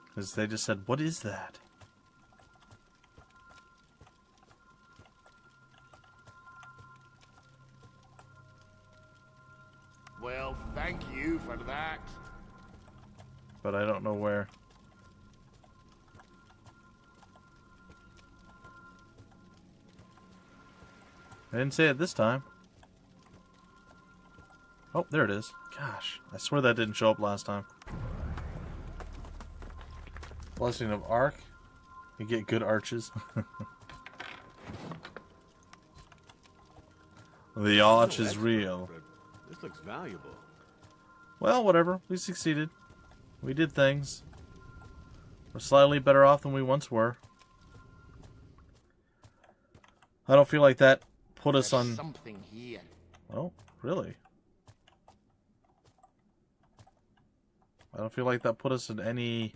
Because they just said, what is that? Well, thank you for that. But I don't know where. I didn't say it this time. Oh, there it is. Gosh, I swear that didn't show up last time. Blessing of Arc. You get good arches. The arch is real. This looks valuable. Well, whatever. We succeeded. We did things. We're slightly better off than we once were. I don't feel like that put us on... something here. Oh, really? I don't feel like that put us in any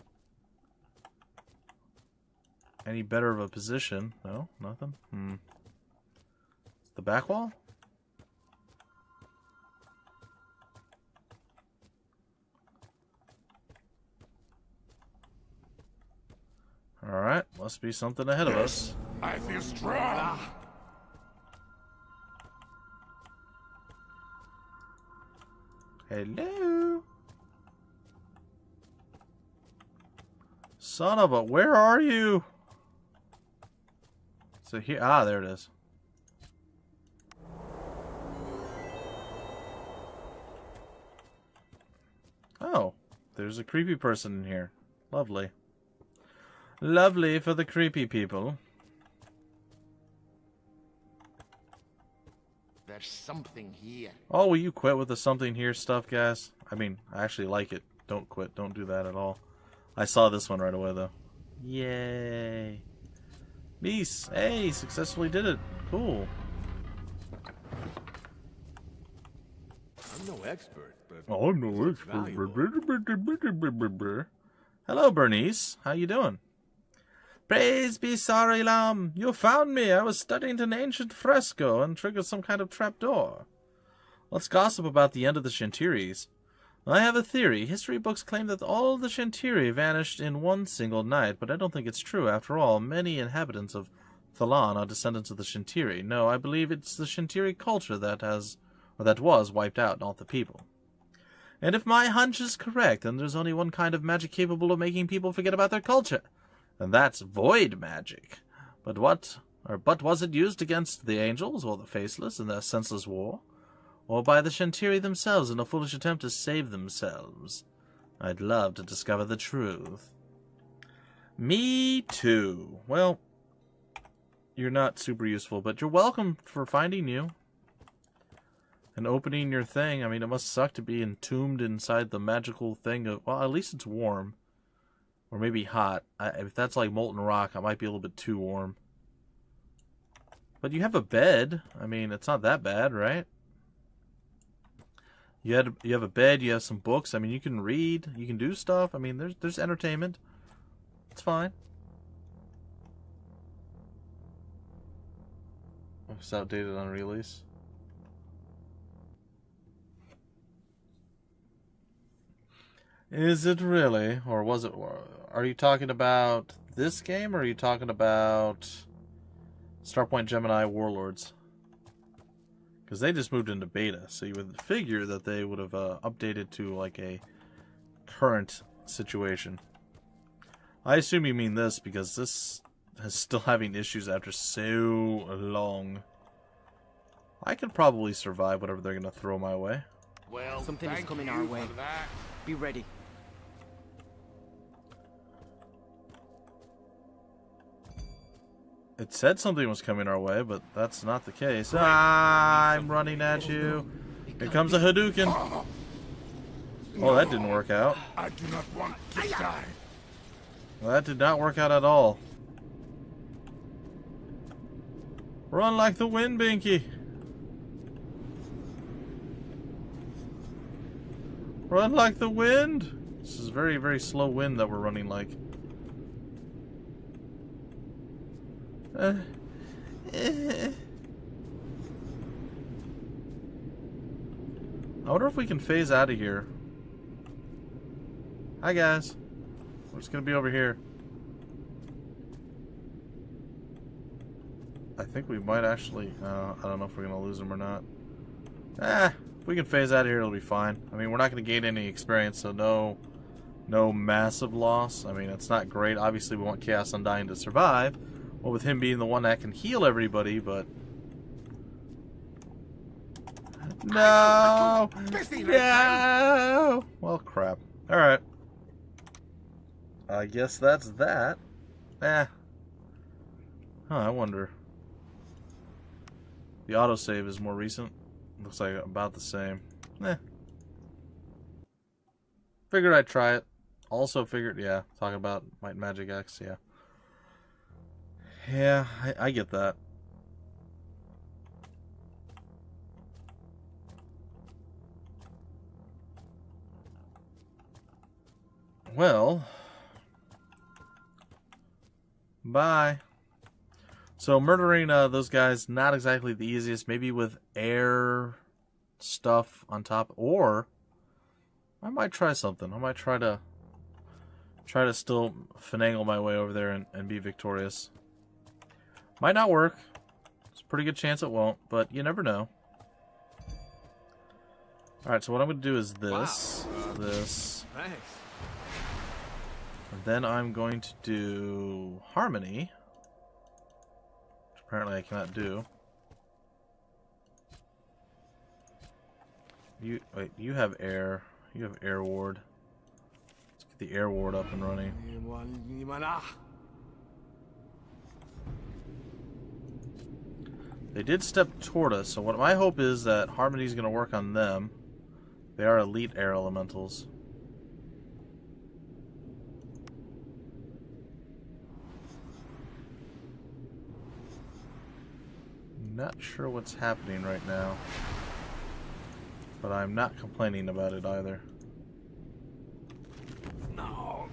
better of a position. No, nothing. The back wall? Must be something ahead of us. I feel strong. Hello? Son of a... Where are you? So here... Ah, there it is. Oh. There's a creepy person in here. Lovely. Lovely for the creepy people. There's something here. Oh, will you quit with the something here stuff, guys? I mean, I actually like it. Don't quit. Don't do that at all. I saw this one right away, though. Yay. Meese. Hey, successfully did it. Cool. I'm no expert, but Oh, no expert. Hello, Bernice. How you doing? Praise be Sarilam. You found me. I was studying an ancient fresco and triggered some kind of trapdoor. Let's gossip about the end of the Shentiris. I have a theory. History books claim that all the Shentiri vanished in one single night, but I don't think it's true. After all, many inhabitants of Thalan are descendants of the Shentiri. No, I believe it's the Shentiri culture that was wiped out, not the people. And if my hunch is correct, then there's only one kind of magic capable of making people forget about their culture. And that's void magic. But was it used against the angels or the faceless in their senseless war? Or by the Shentiri themselves in a foolish attempt to save themselves? I'd love to discover the truth. Me too. Well, you're not super useful, but you're welcome for finding you. And opening your thing. I mean, it must suck to be entombed inside the magical thing of... Well, at least it's warm. Or maybe hot. If that's like molten rock, it might be a little bit too warm. But you have a bed. I mean, it's not that bad, right? You have a bed, you have some books. I mean, you can read, you can do stuff. I mean, there's entertainment. It's fine. It's outdated on release. Is it really? Or was it... Are you talking about this game, or are you talking about Starpoint Gemini Warlords? Because they just moved into beta, so you would figure that they would have updated to like a current situation. I assume you mean this, because this is still having issues after so long. I could probably survive whatever they're going to throw my way. Well, Something is coming our way. Be ready. It said something was coming our way, but that's not the case. Ah, I'm running at you. Here comes a Hadouken. Oh, that didn't work out. I do not want to die. Well, that did not work out at all. Run like the wind, Binky. Run like the wind. This is very, very slow wind that we're running like. I wonder if we can phase out of here. Hi guys. We're just gonna be over here. I think we might actually... I don't know if we're gonna lose them or not. If we can phase out of here, it'll be fine. I mean, we're not gonna gain any experience, so no massive loss. I mean, it's not great. Obviously, we want Chaos Undying to survive. Well, with him being the one that can heal everybody, but... No! No! Well, crap. Alright. I guess that's that. Huh, I wonder. The autosave is more recent. Looks like about the same. Figured I'd try it. Also figured, yeah, talking about Might and Magic X, yeah. Yeah, I get that. Well, bye. So murdering those guys, not exactly the easiest. Maybe with air stuff on top, or I might try something. I might try to try to still finagle my way over there and be victorious. Might not work. There's a pretty good chance it won't, but you never know. Alright, so what I'm going to do is this, this, Thanks. and then I'm going to do Harmony, which apparently I cannot do. Wait, you have air. You have air ward. Let's get the air ward up and running. They did step toward us, so what my hope is that Harmony's going to work on them. They are elite air elementals. Not sure what's happening right now, but I'm not complaining about it either. No.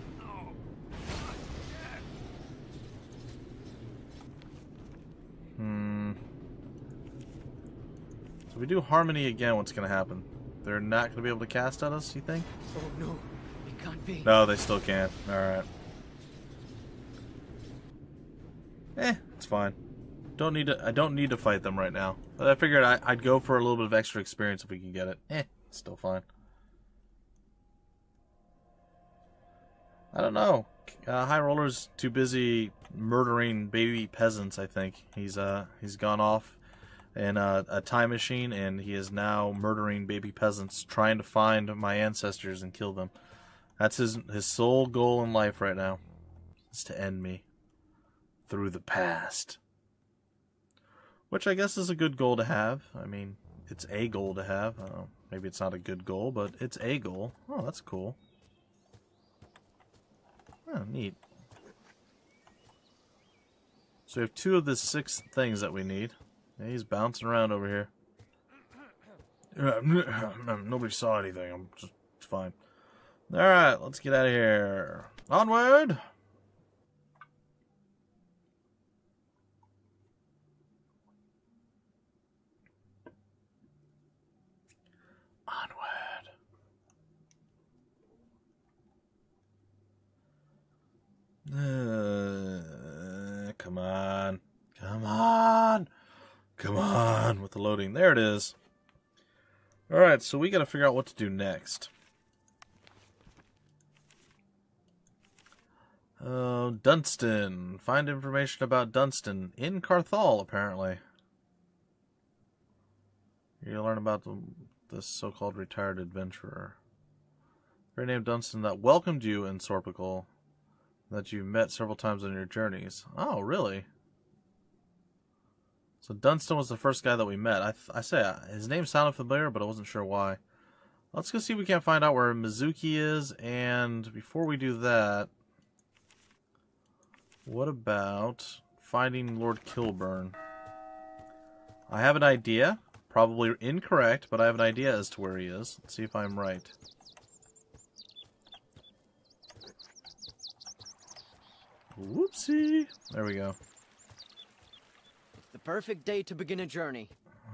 So if we do Harmony again, what's going to happen? They're not going to be able to cast at us, you think? Oh no, it can't be. No, they still can't. Alright. It's fine. I don't need to fight them right now. But I figured I'd go for a little bit of extra experience if we can get it. Still fine. I don't know. High Roller's too busy murdering baby peasants, I think. He's gone off in a time machine, and he is now murdering baby peasants, trying to find my ancestors and kill them. That's his sole goal in life right now, is to end me through the past. Which I guess is a good goal to have. I mean, it's a goal to have. Maybe it's not a good goal, but it's a goal. Oh, that's cool. Oh, neat. So we have 2 of the 6 things that we need. Yeah, he's bouncing around over here. Nobody saw anything. I'm just fine. Alright, let's get out of here. Onward! Come on. Come on. Come on with the loading. There it is. Alright, so we gotta figure out what to do next. Dunstan. Find information about Dunstan. In Carthal, apparently. You learn about this so-called retired adventurer. Very named Dunstan that welcomed you in Sorpical, that you've met several times on your journeys. Oh, really? So Dunstan was the first guy that we met. I say his name sounded familiar, but I wasn't sure why. Let's go see if we can't find out where Mizuki is, and before we do that, what about finding Lord Kilburn? I have an idea. Probably incorrect, but I have an idea as to where he is. Let's see if I'm right. Whoopsie. There we go. It's the perfect day to begin a journey.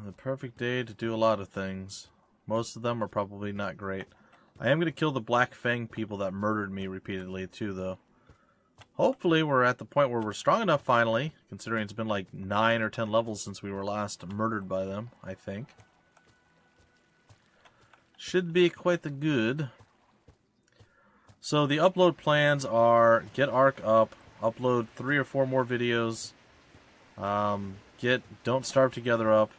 The perfect day to do a lot of things. Most of them are probably not great. I am going to kill the Black Fang people that murdered me repeatedly too, though. Hopefully we're at the point where we're strong enough finally, considering it's been like 9 or 10 levels since we were last murdered by them, I think. Should be quite the good. So the upload plans are get Arc up, upload 3 or 4 more videos, get Don't Starve Together up,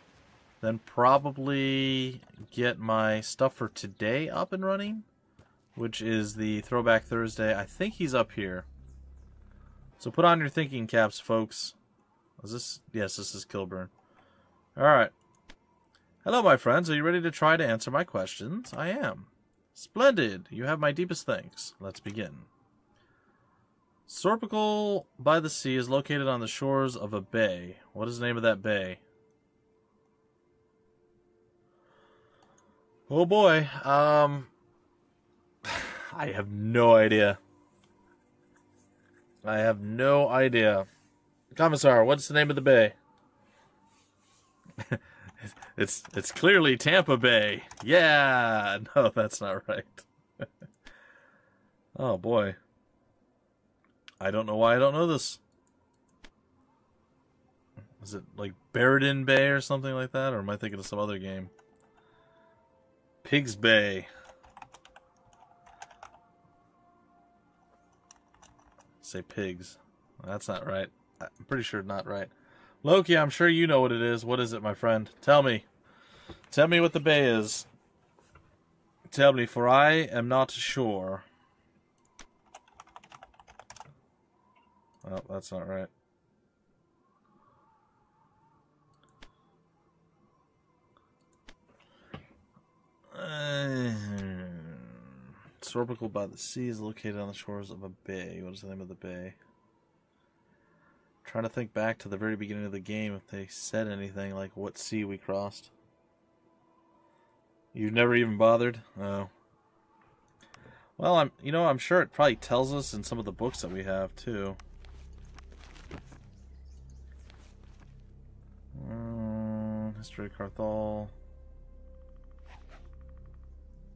then probably get my stuff for today up and running, which is the Throwback Thursday. I think he's up here. So put on your thinking caps, folks. Is this? Yes, this is Kilburn. Alright. Hello, my friends. Are you ready to try to answer my questions? I am. Splendid. You have my deepest thanks. Let's begin. Sorpical by the Sea is located on the shores of a bay. What is the name of that bay? Oh boy. I have no idea. I have no idea. Commissar, what's the name of the bay? It's clearly Tampa Bay. Yeah! No, that's not right. Oh boy. I don't know why I don't know this. Is it like Barradin Bay or something like that? Or am I thinking of some other game? Pigs Bay. Say pigs. That's not right. I'm pretty sure not right. Loki, I'm sure you know what it is. What is it, my friend? Tell me. Tell me what the bay is. Tell me, for I am not sure. Oh, that's not right. Sorbical by the sea is located on the shores of a bay. What is the name of the bay? Trying to think back to the very beginning of the game if they said anything like what sea we crossed. You've never even bothered? Oh. Well, I'm sure it probably tells us in some of the books that we have too. History of Carthal.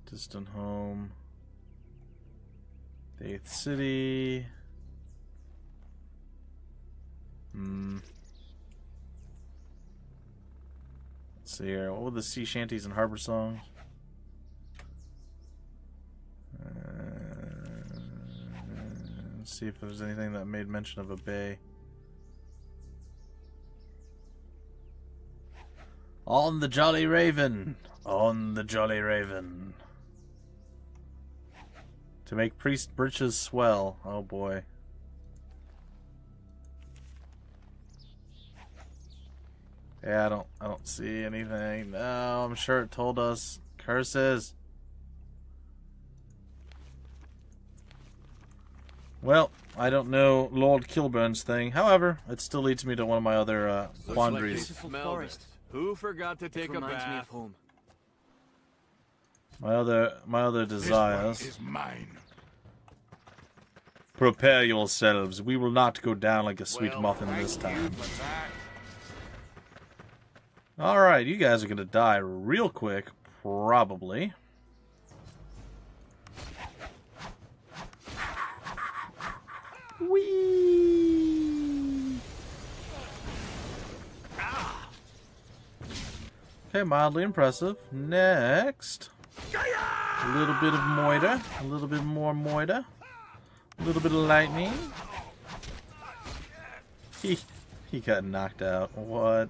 Distant Home. The Eighth City. Let's see here. What were the sea shanties and harbor songs? Let's see if there's anything that made mention of a bay. On the Jolly Raven! On the Jolly Raven. To make priest breeches swell. Oh boy. Yeah, I don't see anything. No, I'm sure it told us. Curses. Well, I don't know Lord Kilburn's thing. However, it still leads me to one of my other quandaries. Forest. Who forgot to take a Reminds me bath? of home. My other desires. This one is mine. Prepare yourselves. We will not go down like a sweet Well, muffin thank this you time. for that. Alright, you guys are going to die real quick, probably. Whee! Okay, mildly impressive. Next. A little bit of moiter. A little bit more moiter. A little bit of lightning. He got knocked out. What?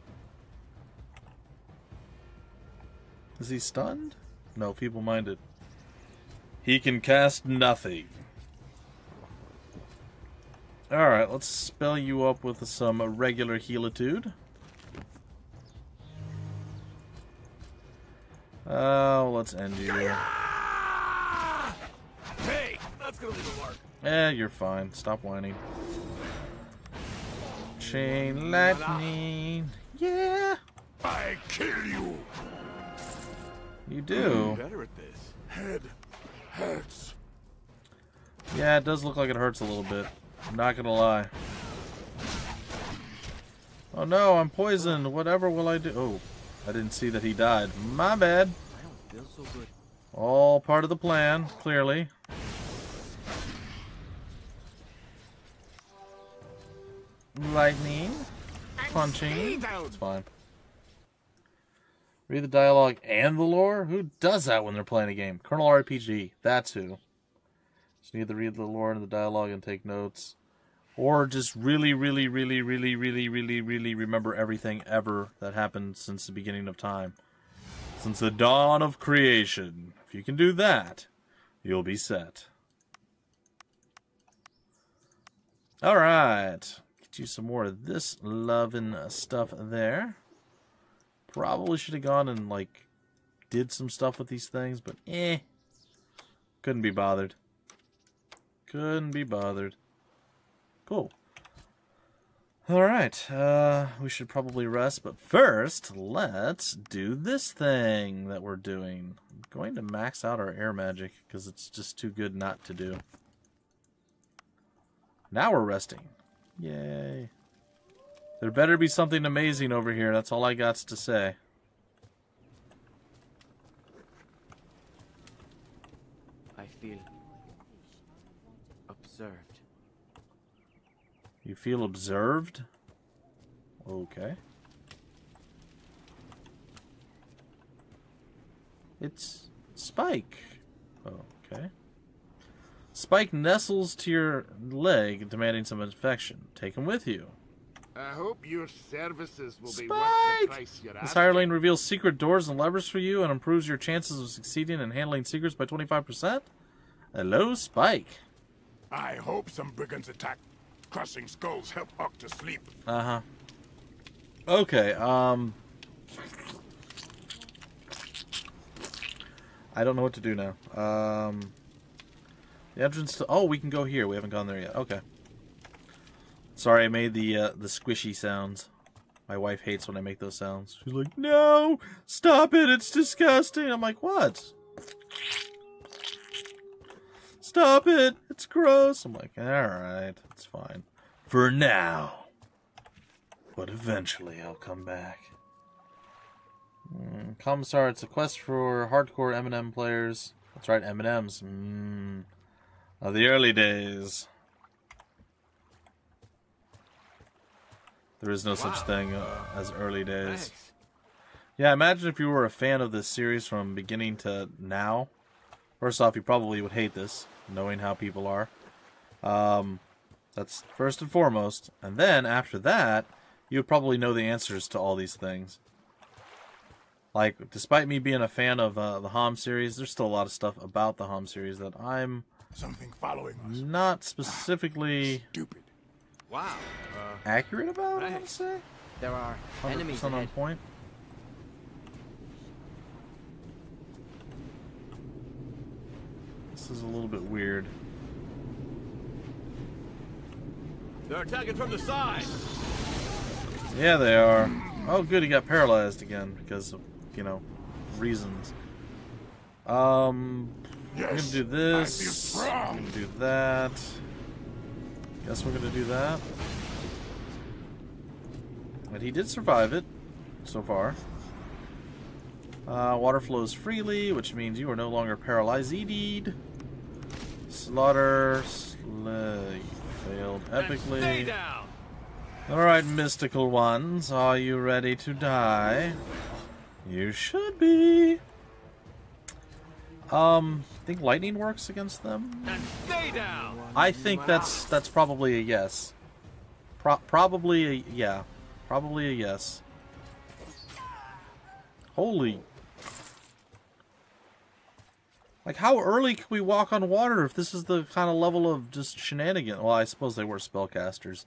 Is he stunned? No, feeble-minded. He can cast nothing. Alright, let's spell you up with some regular healitude. Oh, let's end you. Hey, that's gonna leave a mark. You're fine. Stop whining. Chain lightning. Yeah! I kill you. You do. Better at this. Head hurts. Yeah, it does look like it hurts a little bit. I'm not gonna lie. Oh no, I'm poisoned. Whatever will I do? Oh, I didn't see that he died. My bad. I don't feel so good. All part of the plan, clearly. Lightning. Punching. It's fine. Read the dialogue and the lore? Who does that when they're playing a game? Colonel RPG. That's who. Just need to read the lore and the dialogue and take notes. Or just really remember everything ever that happened since the beginning of time. Since the dawn of creation. If you can do that, you'll be set. Alright. Get you some more of this loving stuff there. Probably should have gone and, like, did some stuff with these things, but couldn't be bothered. Couldn't be bothered. Cool. Alright, we should probably rest, but first, let's do this thing that we're doing. I'm going to max out our air magic, because it's just too good not to do. Now we're resting. Yay. There better be something amazing over here, that's all I got to say. I feel observed. You feel observed? Okay. It's Spike. Okay. Spike nestles to your leg, demanding some affection. Take him with you. I hope your services will be worth the Spike! price you're This asking. hireling reveals secret doors and levers for you and improves your chances of succeeding in handling secrets by 25%. Hello, Spike. I hope some brigands attack. Crushing skulls help Uck to sleep. Uh-huh. Okay, I don't know what to do now. The entrance to... Oh, we can go here. We haven't gone there yet. Okay. Sorry, I made the squishy sounds. My wife hates when I make those sounds. She's like, no! Stop it! It's disgusting! I'm like, what? Stop it! It's gross! I'm like, alright. It's fine. For now. But eventually I'll come back. Commissar, it's a quest for hardcore M&M players. That's right, M&Ms. Of the early days. There is no such thing as early days. Thanks. Yeah, imagine if you were a fan of this series from beginning to now. First off, you probably would hate this, knowing how people are. That's first and foremost. And then, after that, you would probably know the answers to all these things. Like, despite me being a fan of the HOM series, there's still a lot of stuff about the HOM series that I'm Something following us. not specifically Stupid. Wow. accurate about, I want to Thanks. say. There are 100% enemies on ahead. point. This is a little bit weird. They're attacking from the side. Yeah, they are. Oh, good, he got paralyzed again because of, you know, reasons. I'm gonna do this. I feel strong. I'm gonna do that. Guess we're gonna do that. But he did survive it, so far. Water flows freely, which means you are no longer paralyzed. Indeed. Slaughter. Slay. Failed And stay epically. down. Alright, mystical ones, are you ready to die? You should be. Think lightning works against them? And stay down. I think that's probably a yes. Probably a yeah. Probably a yes. Holy. Like, how early can we walk on water if this is the kind of level of just shenanigans? Well, I suppose they were spellcasters.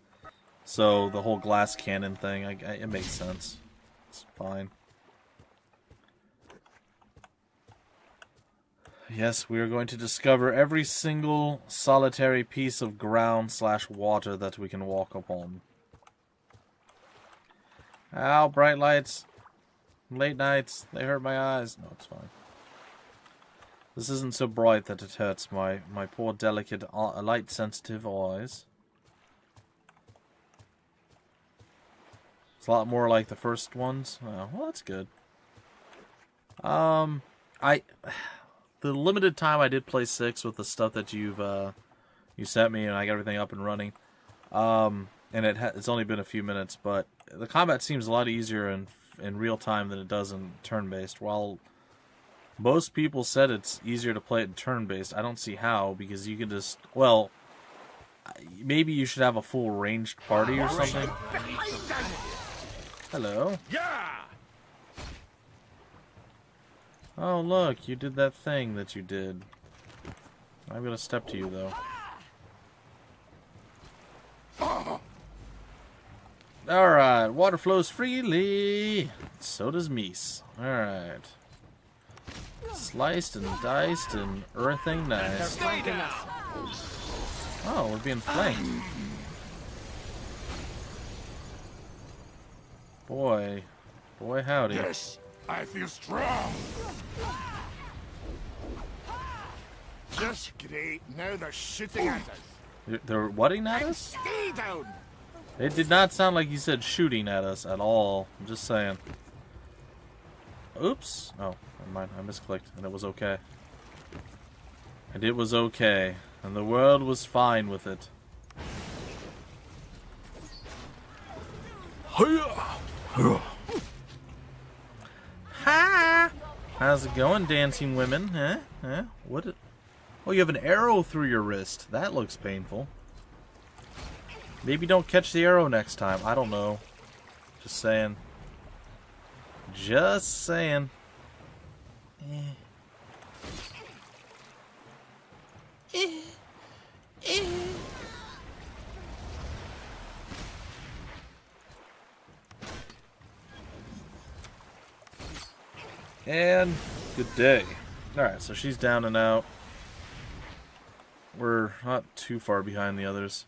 So, the whole glass cannon thing, it makes sense. It's fine. Yes, we are going to discover every single solitary piece of ground / water that we can walk upon. Ow, bright lights. Late nights. They hurt my eyes. No, it's fine. This isn't so bright that it hurts my poor, delicate, light-sensitive eyes. It's a lot more like the first ones. Oh, well, that's good. The limited time I did play 6 with the stuff that you sent me, and I got everything up and running. And it's only been a few minutes, but the combat seems a lot easier in real time than it does in turn-based. While most people said it's easier to play it in turn-based, I don't see how, because you can just, well, maybe you should have a full ranged party or something. Hello. Yeah! Oh, look, you did that thing that you did. I'm gonna step to you, though. Alright, water flows freely. So does meese. Alright. Sliced and diced and earthing nice. Stay down. Oh, we're being flanked. Boy. Boy, howdy. Yes, I feel strong. Just great. Now they're shooting at us. They're whatting at us? Stay down! It did not sound like you said shooting at us at all. I'm just saying. Oops. Oh, never mind. I misclicked, and it was okay. And it was okay. And the world was fine with it. Hi! How's it going, dancing women? Huh? What? Oh, you have an arrow through your wrist. That looks painful. Maybe don't catch the arrow next time. I don't know. Just saying. Just saying. And good day. Alright, so she's down and out. We're not too far behind the others.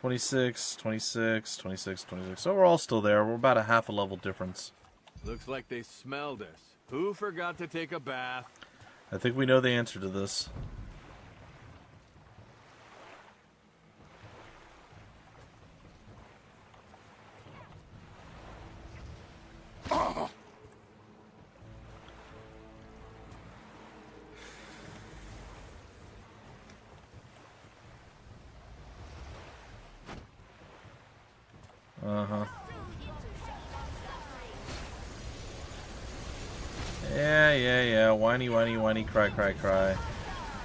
26, 26, 26, 26. So we're all still there. We're about a half a level difference. Looks like they smelled us. Who forgot to take a bath? I think we know the answer to this. Uh-huh. Yeah. Whiny, whiny, whiny, cry, cry, cry.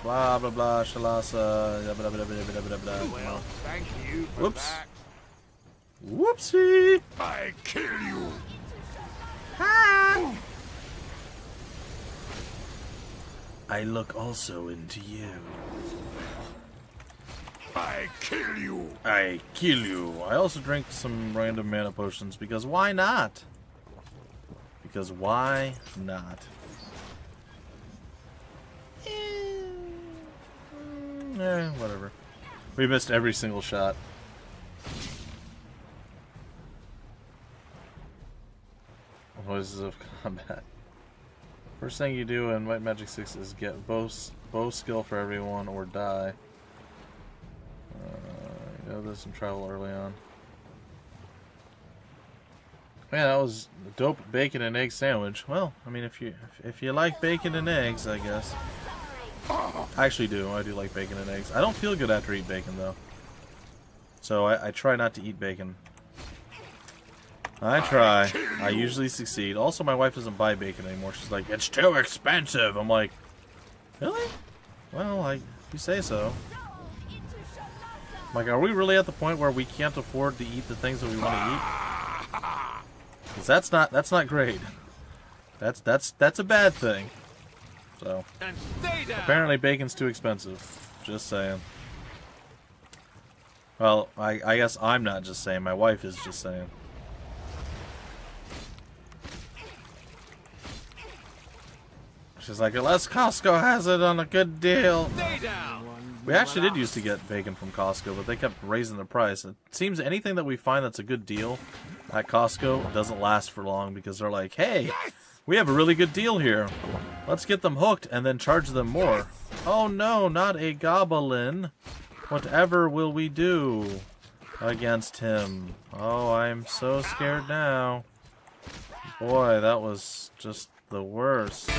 Blah, blah, blah, shalasa, blah, blah, blah, blah, blah, blah. Well, thank you for Whoops. that. Whoopsie! I kill you. Ha! I look also into you. I kill you. I kill you. I also drink some random mana potions because why not? Because why not? Whatever. We missed every single shot. Voices of combat. First thing you do in White Magic 6 is get bow skill for everyone or die. You know, there's some travel early on. Man, that was a dope bacon and egg sandwich. Well, I mean, if you like bacon and eggs, I guess. I actually do. I do like bacon and eggs. I don't feel good after eating bacon, though. So I try not to eat bacon. I try. I usually succeed. Also, my wife doesn't buy bacon anymore. She's like, it's too expensive. I'm like, really? Well, if you say so. Like, are we really at the point where we can't afford to eat the things that we want to eat? Because that's not great. That's a bad thing. So And stay down. apparently bacon's too expensive. Just saying. Well, I guess I'm not just saying. My wife is just saying. She's like, unless Costco has it on a good deal. Stay down. We actually did used to get bacon from Costco, but they kept raising the price. It seems anything that we find that's a good deal at Costco doesn't last for long because they're like, hey, we have a really good deal here. Let's get them hooked and then charge them more. Oh no, not a goblin. Whatever will we do against him? Oh, I'm so scared now. Boy, that was just the worst.